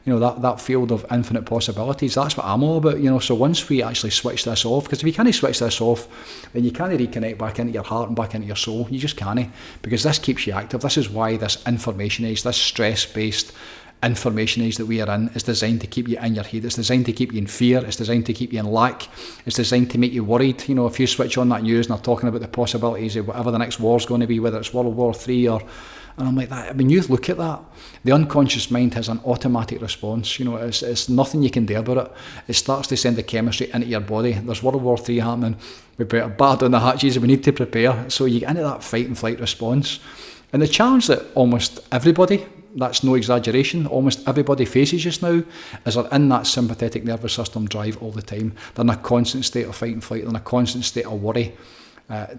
that field of infinite possibilities. That's what I'm all about, so once we actually switch this off, because if you can't switch this off, then you can't reconnect back into your heart and back into your soul. You just can't, because this keeps you active. This is why this information age, this stress-based information age that we are in, is designed to keep you in your head. It's designed to keep you in fear. It's designed to keep you in lack. It's designed to make you worried. If you switch on that news and they're talking about the possibilities of whatever the next war's going to be, whether it's World War III and I'm like that. I mean, you look at that. The unconscious mind has an automatic response. It's nothing you can do about it. It starts to send the chemistry into your body. There's World War III happening. We better batter down the hatches. We need to prepare. So you get into that fight and flight response. And the challenge that almost everybody, that's no exaggeration, almost everybody faces just now, is they're in that sympathetic nervous system drive all the time. They're in a constant state of fight and flight. They're in a constant state of worry,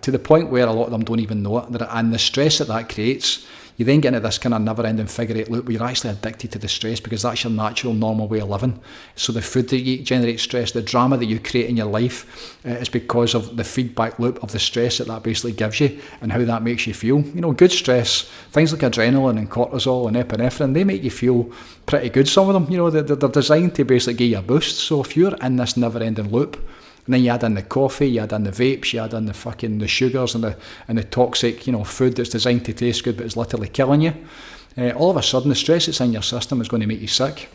to the point where a lot of them don't even know it. And the stress that creates, you then get into this kind of never-ending figure-eight loop where you're actually addicted to the stress, because that's your natural, normal way of living. So the food that you eat generates stress. The drama that you create in your life is because of the feedback loop of the stress that basically gives you and how that makes you feel. Good stress, things like adrenaline and cortisol and epinephrine, they make you feel pretty good, some of them. They're designed to basically give you a boost. So if you're in this never-ending loop, and then you add in the coffee, you add in the vapes, you add in the sugars and the toxic, food that's designed to taste good but is literally killing you. All of a sudden, the stress that's in your system is going to make you sick.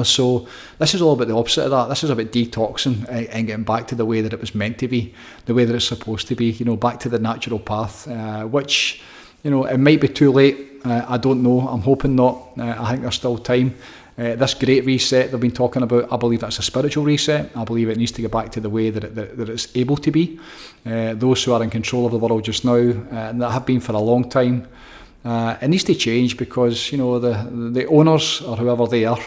So this is all about the opposite of that. This is about detoxing and getting back to the way that it was meant to be, the way that it's supposed to be. Back to the natural path, which, it might be too late. I don't know. I'm hoping not. I think there's still time. This great reset they've been talking about, I believe that's a spiritual reset. I believe it needs to get back to the way that it's able to be. Those who are in control of the world just now, and that have been for a long time, it needs to change, because the owners, or whoever they are,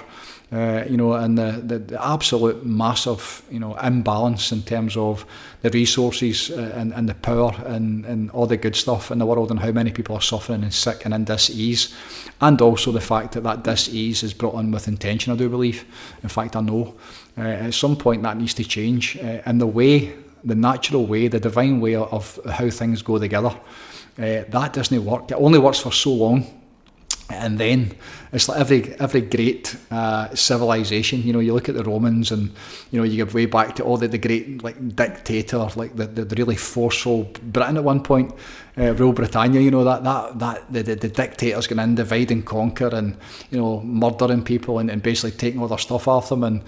and the absolute massive imbalance in terms of the resources and the power and all the good stuff in the world, and how many people are suffering and sick and in dis-ease, and also the fact that dis-ease is brought on with intention, I do believe. In fact, I know at some point that needs to change, and the natural way, the divine way of how things go together, that doesn't work. It only works for so long. And then it's like every great civilization, you look at the Romans, and you go way back to all the great dictator, the really forceful Britain at one point, rule Britannia. The dictators going in, divide and conquer, and murdering people and basically taking all their stuff off them, and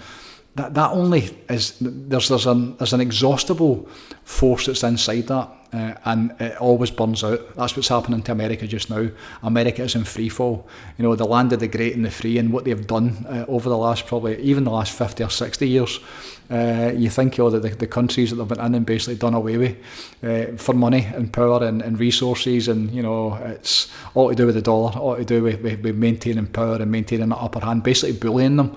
that only is there's an exhaustible force that's inside that. and it always burns out. That's what's happening to America just now. America is in free fall. You know, the land of the great and the free, and what they've done over the last, probably even the last 50 or 60 years. You think of the countries that they've been in and basically done away with for money and power and resources, and you know, it's all to do with the dollar, all to do with maintaining power and maintaining the upper hand, basically bullying them.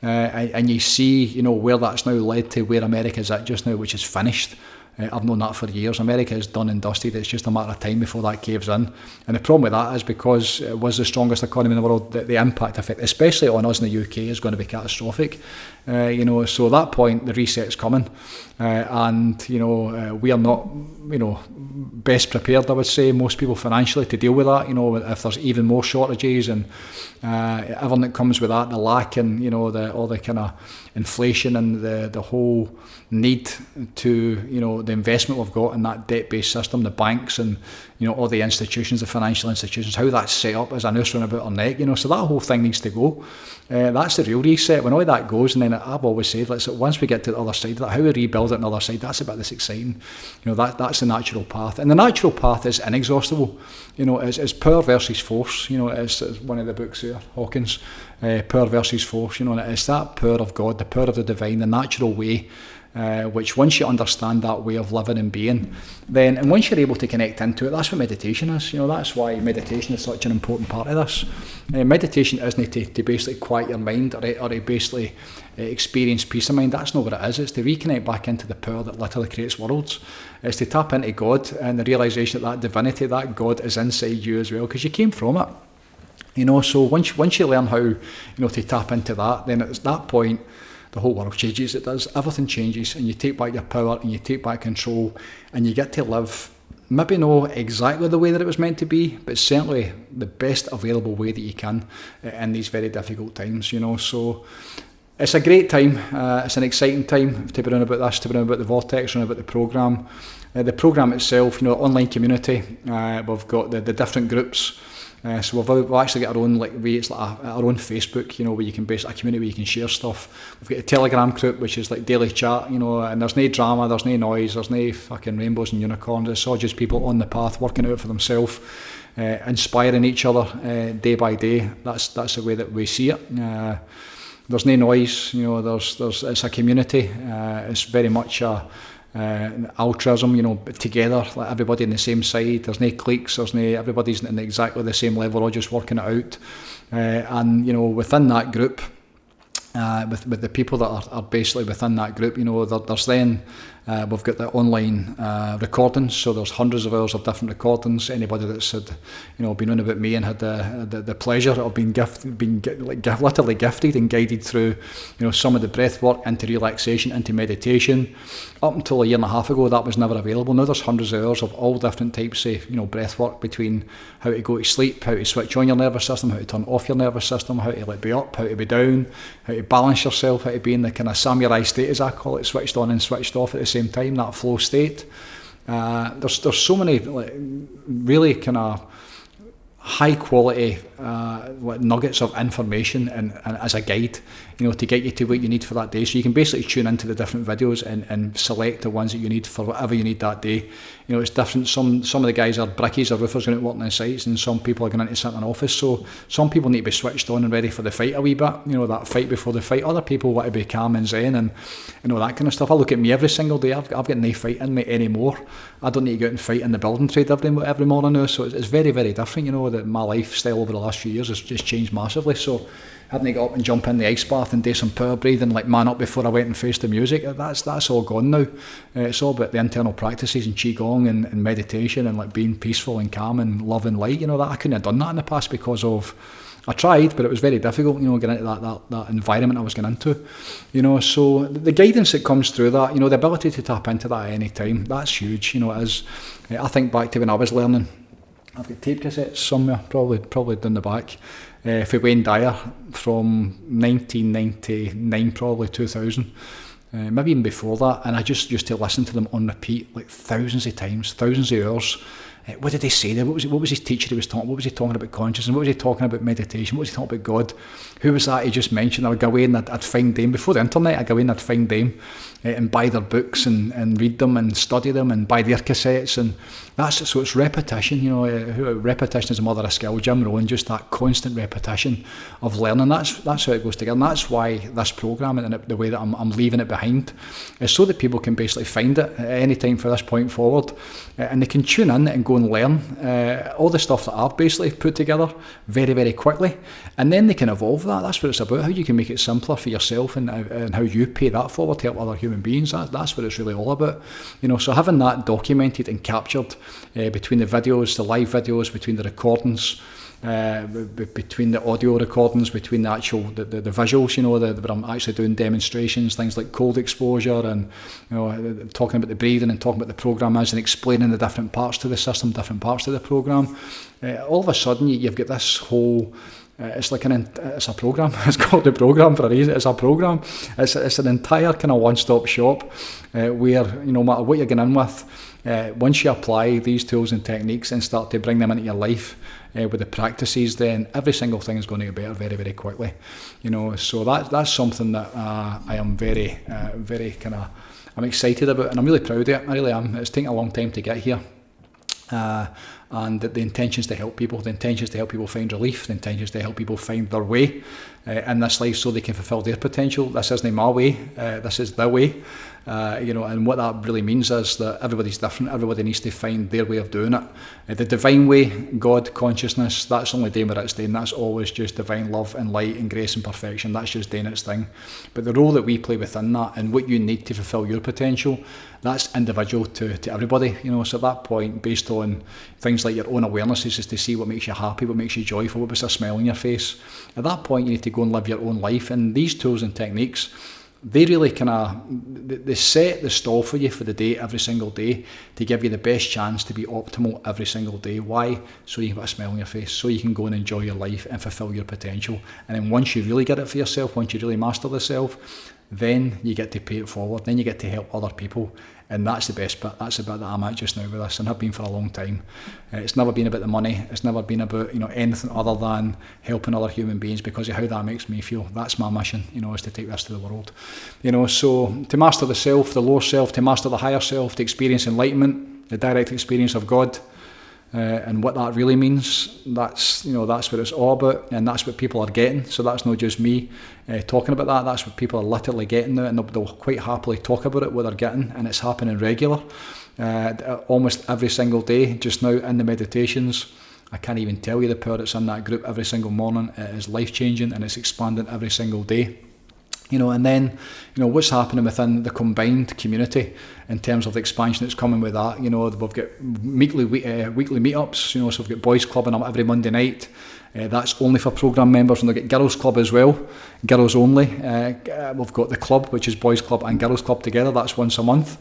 And you see, you know, where that's now led to, where America's at just now, which is finished. I've known that for years. America is done and dusted. It's just a matter of time before that caves in. And the problem with that is, because it was the strongest economy in the world, the impact effect, especially on us in the UK, is going to be catastrophic. You know, so at that point, the reset's coming. And, you know, we are not, you know, best prepared, I would say, most people financially, to deal with that. You know, if there's even more shortages and everything that comes with that, the lack and, you know, all the kind of inflation and the whole need to, you know, the investment we've got in that debt-based system, the banks and, you know, all the institutions, the financial institutions, how that's set up as a noose round about our neck, you know, so that whole thing needs to go. That's the real reset. When all that goes, and then I've always said, once we get to the other side of that, how we rebuild it on the other side, that's a bit that's exciting. You know, that's the natural path. And the natural path is inexhaustible. You know, it's power versus force. You know, it's one of the books here, Hawkins, power versus force. You know, and it's that power of God, the power of the divine, the natural way, which once you understand that way of living and being, then, and once you're able to connect into it, that's what meditation is. You know, that's why meditation is such an important part of this. Meditation isn't to basically quiet your mind or to basically experience peace of mind. That's not what it is. It's to reconnect back into the power that literally creates worlds. It's to tap into God and the realisation that divinity, that God is inside you as well, because you came from it. You know, so once you learn how, you know, to tap into that, then at that point, the whole world changes. It does. Everything changes, and you take back your power and you take back control, and you get to live maybe not exactly the way that it was meant to be, but certainly the best available way that you can in these very difficult times, you know. So it's a great time. It's an exciting time to be around about this, to be around about the Vortex, around about the programme. The programme itself, you know, online community. We've got the different groups. So we've actually got our own, our own Facebook, you know, where you can a community where you can share stuff. We've got a Telegram group, which is like daily chat, you know, and there's no drama, there's no noise, there's no fucking rainbows and unicorns. It's all just people on the path working out for themselves, inspiring each other day by day. That's the way that we see it. There's no noise, you know. It's a community. It's very much altruism, you know, together, like everybody on the same side. There's no cliques, everybody's in exactly the same level, all just working it out. And, you know, within that group, with the people that are basically within that group, you know, there's then, we've got the online recordings, so there's hundreds of hours of different recordings. Anybody that's had, you know, been on about me and had the pleasure of being literally gifted and guided through, you know, some of the breath work into relaxation, into meditation. Up until a year and a half ago, that was never available. Now there's hundreds of hours of all different types of, you know, breath work, between how to go to sleep, how to switch on your nervous system, how to turn off your nervous system, how to be up, how to be down, how to balance yourself, how to be in the kind of samurai state, as I call it, switched on and switched off at the same time, that flow state. There's so many really kind of high quality nuggets of information and as a guide, you know, to get you to what you need for that day. So you can basically tune into the different videos and select the ones that you need for whatever you need that day. You know, it's different. Some of the guys are brickies or roofers going out working on sites, and some people are going into sit in an office. So some people need to be switched on and ready for the fight a wee bit, you know, that fight before the fight. Other people want to be calm and zen and, you know, that kind of stuff. I look at me every single day. I've got no fight in me anymore. I don't need to go out and fight in the building trade every morning now. So it's very, very different, you know, that my lifestyle over the last few years has just changed massively. So having to go up and jump in the ice bath and do some power breathing, like man up before I went and faced the music, that's all gone now. It's all about the internal practices and qigong and meditation and like being peaceful and calm and love and light. You know, that I couldn't have done that in the past because of, I tried, but it was very difficult, you know, getting into that environment I was going into, you know. So the guidance that comes through that, you know, the ability to tap into that at any time, that's huge, you know. It is. I think back to when I was learning. I've got tape cassettes somewhere, probably down the back, for Wayne Dyer from 1999, probably 2000, maybe even before that. And I just used to listen to them on repeat, like thousands of times, thousands of hours. What did he say there? What was his teacher he was talking? What was he talking about consciousness? What was he talking about meditation? What was he talking about God? Who was that he just mentioned? I would go away and I'd find them before the internet. I'd go away and I'd find them and buy their books and read them and study them and buy their cassettes. And so it's repetition. Repetition is the mother of skill. Jim Rohn, just that constant repetition of learning. That's how it goes together. And that's why this programme and the way that I'm leaving it behind is so that people can basically find it at any time from this point forward, and they can tune in and go and learn all the stuff that I've basically put together very, very quickly, and then they can evolve that. That's what it's about, how you can make it simpler for yourself and how you pay that forward to help other human beings. That's what it's really all about. So having that documented and captured between the videos, the live videos, between the recordings, between the audio recordings, between the actual the visuals, where I'm actually doing demonstrations, things like cold exposure, and talking about the breathing and talking about the program and explaining the different parts to the system, different parts to the program. All of a sudden, you've got this whole. It's a program. It's called the program for a reason. It's a program. It's an entire kind of one-stop shop where no matter what you're going in with, once you apply these tools and techniques and start to bring them into your life with the practices, then every single thing is going to get better very, very quickly. So that's something that I am very, very I'm excited about, and I'm really proud of it. I really am. It's taken a long time to get here. And the intention is to help people. The intention is to help people find relief. The intention is to help people find their way in this life so they can fulfill their potential. This isn't my way. This is the way. And what that really means is that everybody's different. Everybody needs to find their way of doing it. The divine way, God, consciousness, that's only doing what it's doing. That's always just divine love and light and grace and perfection. That's just doing its thing. But the role that we play within that and what you need to fulfill your potential, that's individual to everybody. So at that point, based on things like your own awarenesses, is to see what makes you happy, what makes you joyful, what puts a smile on your face. At that point, you need to go and live your own life. And these tools and techniques, they really they set the stall for you for the day every single day to give you the best chance to be optimal every single day. Why? So you can put a smile on your face, so you can go and enjoy your life and fulfill your potential. And then once you really get it for yourself, once you really master the self, then you get to pay it forward, then you get to help other people. And that's the best bit. That's the bit that I'm at just now with this, and have been for a long time. It's never been about the money. It's never been about anything other than helping other human beings because of how that makes me feel. That's my mission, is to take this to the world. So to master the self, the lower self, to master the higher self, to experience enlightenment, the direct experience of God, and what that really means. That's what it's all about, and that's what people are getting. So that's not just me talking about that. That's what people are literally getting now, and they'll quite happily talk about it, what they're getting, and it's happening regular, almost every single day. Just now in the meditations, I can't even tell you the power that's in that group every single morning. It is life changing, and it's expanding every single day. And then, what's happening within the combined community in terms of the expansion that's coming with that. We've got weekly meetups, so we've got boys clubbing up every Monday night. That's only for programme members, and they've got girls club as well, girls only. We've got the club, which is boys club and girls club together. That's once a month.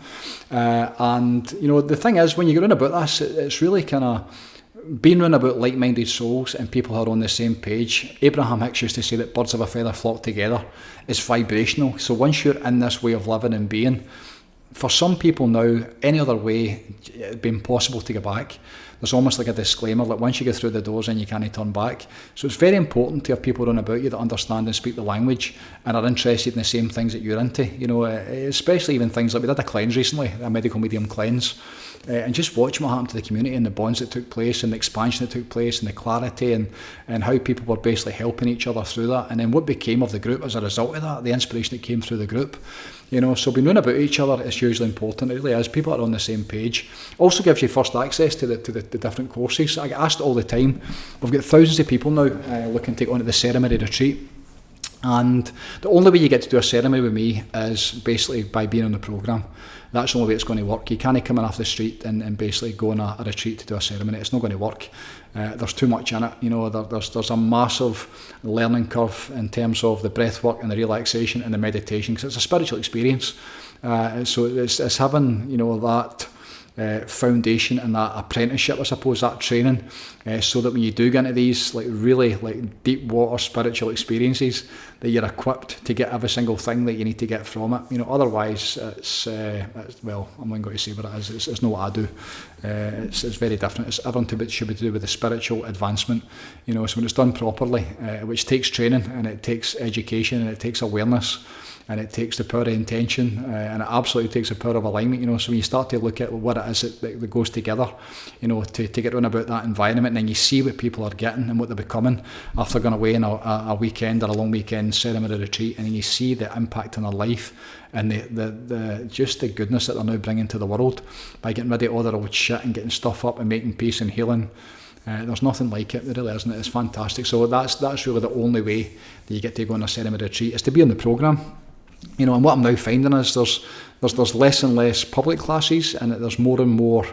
And the thing is, when you get in about this, it's really being around about like-minded souls and people who are on the same page. Abraham Hicks used to say that birds of a feather flock together. It's vibrational. So once you're in this way of living and being, for some people now, any other way, it'd be impossible to go back. There's almost like a disclaimer, like once you get through the doors and you can't turn back. So it's very important to have people around about you that understand and speak the language and are interested in the same things that you're into. Especially even things like we did a cleanse recently, a medical medium cleanse. And just watching what happened to the community and the bonds that took place and the expansion that took place and the clarity and how people were basically helping each other through that. And then what became of the group as a result of that, the inspiration that came through the group. So being known about each other is hugely important. It really is. People are on the same page. Also gives you first access to the different courses. I get asked all the time. We've got thousands of people now looking to take on to the ceremony retreat. And the only way you get to do a ceremony with me is basically by being on the programme. That's the only way it's going to work. You can't come in off the street and basically go on a retreat to do a ceremony. It's not going to work. There's too much in it. There's a massive learning curve in terms of the breath work and the relaxation and the meditation, because it's a spiritual experience. So it's having that foundation and that apprenticeship, I suppose, that training, so that when you do get into these like really like deep water spiritual experiences, that you're equipped to get every single thing that you need to get from it. Otherwise it's well, I'm not going to say what it is. It's not what I do. It's very different. It's everything should be to do with the spiritual advancement. So when it's done properly, which takes training and it takes education and it takes awareness, and it takes the power of intention, and it absolutely takes the power of alignment. So when you start to look at what it is that goes together, to get on about that environment, and then you see what people are getting and what they're becoming after going away on a weekend or a long weekend ceremony retreat, and then you see the impact on their life and the just the goodness that they're now bringing to the world by getting rid of all their old shit and getting stuff up and making peace and healing. There's nothing like it, there really isn't. It's fantastic. So that's really the only way that you get to go on a ceremony retreat, is to be on the programme. And what I'm now finding is there's less and less public classes, and there's more and more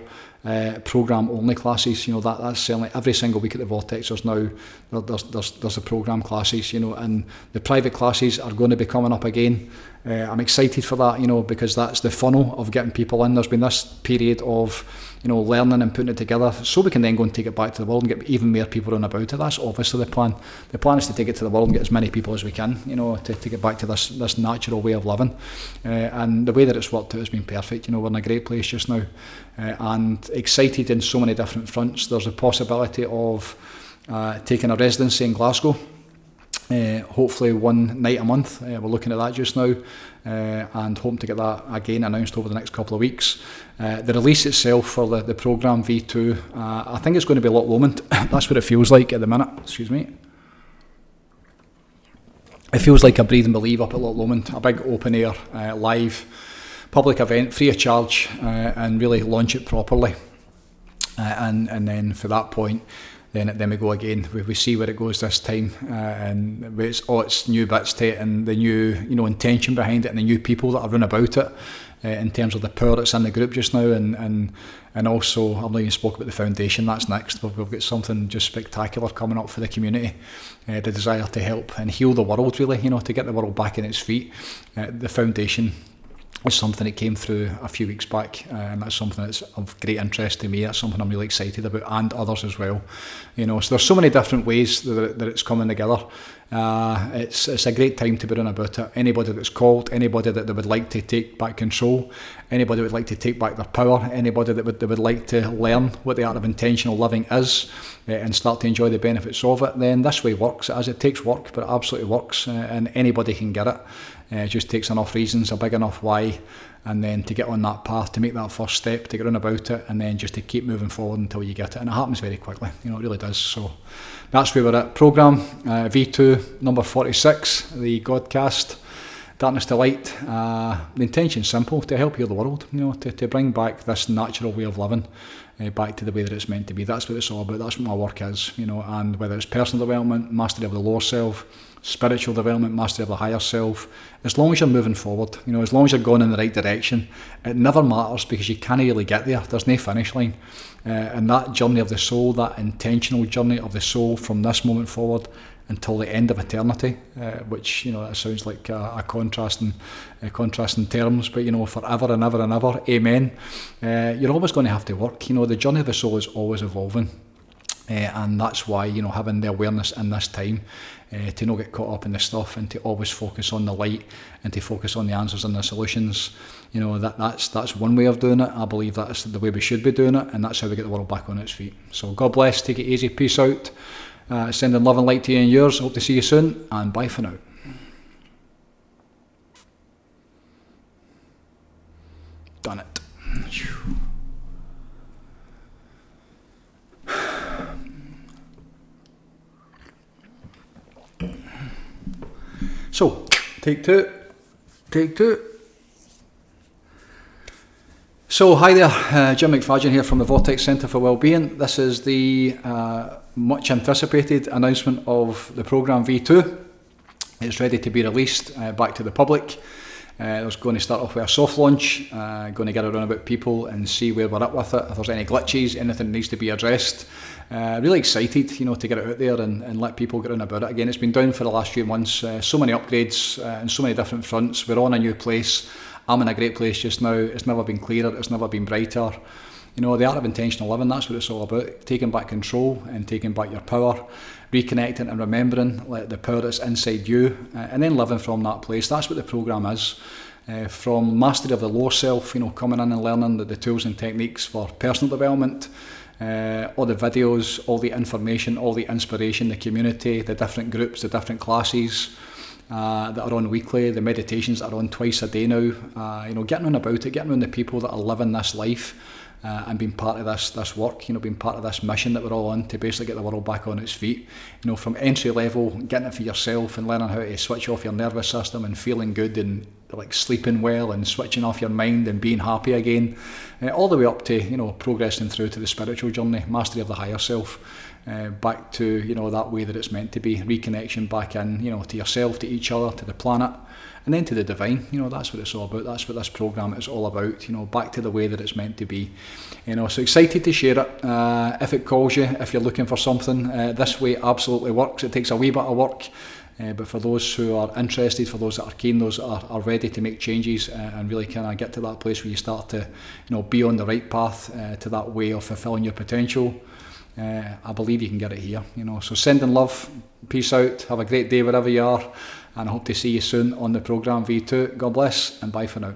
programme only classes. That's certainly every single week at the Vortex. There's the programme classes, and the private classes are going to be coming up again. I'm excited for that, because that's the funnel of getting people in. There's been this period of learning and putting it together, so we can then go and take it back to the world and get even more people on about it. That's obviously the plan. The plan is to take it to the world and get as many people as we can, to get back to this natural way of living. And the way that it's worked out has been perfect. We're in a great place just now, and excited in so many different fronts. There's a possibility of taking a residency in Glasgow. Hopefully one night a month. We're looking at that just now, and hoping to get that again announced over the next couple of weeks. The release itself for the programme V2, I think it's going to be a lot Lomond. That's what it feels like at the minute. Excuse me. It feels like a Breathe and Believe up at Loch Lomond, a big open air, live, public event, free of charge, and really launch it properly. And then for that point, then we go again. We see where it goes this time, and it's new bits to it, and the new intention behind it, and the new people that are run about it, in terms of the power that's in the group just now, and also I've not even spoke about the foundation. That's next. We've got something just spectacular coming up for the community. The desire to help and heal the world, really, to get the world back on its feet. The foundation is something that came through a few weeks back, and that's something that's of great interest to me. That's something I'm really excited about, and others as well. So there's so many different ways that it's coming together. It's a great time to be on about it. Anybody that's called, anybody that would like to take back control, anybody that would like to take back their power, anybody that would like to learn what the art of intentional living is, and start to enjoy the benefits of it, then this way works. It takes work, but it absolutely works, and anybody can get it. It just takes enough reasons, a big enough why, and then to get on that path, to make that first step, to get on about it, and then just to keep moving forward until you get it. And it happens very quickly, it really does. So that's where we're at. Programme V2, number 46, the Godcast, Darkness to Light. The intention's simple: to help heal the world, to bring back this natural way of living back to the way that it's meant to be. That's what it's all about. That's what my work is, and whether it's personal development, mastery of the lower self, spiritual development, mastery of the higher self, as long as you're moving forward, as long as you're going in the right direction, it never matters, because you can't really get there. There's no finish line. And that journey of the soul, that intentional journey of the soul from this moment forward until the end of eternity, which, that sounds like a contrasting terms, but, forever and ever and ever, amen. You're always going to have to work. The journey of the soul is always evolving. And that's why, having the awareness in this time, to not get caught up in the stuff, and to always focus on the light, and to focus on the answers and the solutions. That's one way of doing it. I believe that's the way we should be doing it, and that's how we get the world back on its feet. So God bless, take it easy, peace out, sending love and light to you and yours. Hope to see you soon, and bye for now. Done it. So, take two. So, hi there, Jim McFadyen here from the Vortex Centre for Wellbeing. This is the much anticipated announcement of the programme V2. It's ready to be released back to the public. I was going to start off with a soft launch, going to get around about people and see where we're at with it, if there's any glitches, anything that needs to be addressed. Really excited, to get it out there and let people get on about it. Again, it's been down for the last few months, so many upgrades and so many different fronts. We're on a new place. I'm in a great place just now. It's never been clearer, it's never been brighter. You know, the art of intentional living, that's what it's all about. Taking back control and taking back your power, reconnecting and remembering the power that's inside you, and then living from that place. That's what the programme is. From mastery of the lower self, you know, coming in and learning the tools and techniques for personal development, all the videos, all the information, all the inspiration, the community, the different groups, the different classes that are on weekly, the meditations that are on twice a day now, you know, getting on about it, getting on the people that are living this life and being part of this work, you know, being part of this mission that we're all on to basically get the world back on its feet. You know, from entry level, getting it for yourself and learning how to switch off your nervous system and feeling good and like sleeping well and switching off your mind and being happy again, all the way up to, you know, progressing through to the spiritual journey, mastery of the higher self, back to, you know, that way that it's meant to be, reconnection back in, you know, to yourself, to each other, to the planet, and then to the divine. You know, that's what it's all about. That's what this programme is all about, you know, back to the way that it's meant to be. You know, so excited to share it. If it calls you, if you're looking for something, this way absolutely works. It takes a wee bit of work, but for those who are interested, for those that are keen, those that are ready to make changes and really kind of get to that place where you start to, you know, be on the right path to that way of fulfilling your potential, I believe you can get it here. You know, so sending love, peace out, have a great day wherever you are, and I hope to see you soon on the programme V2. God bless and bye for now.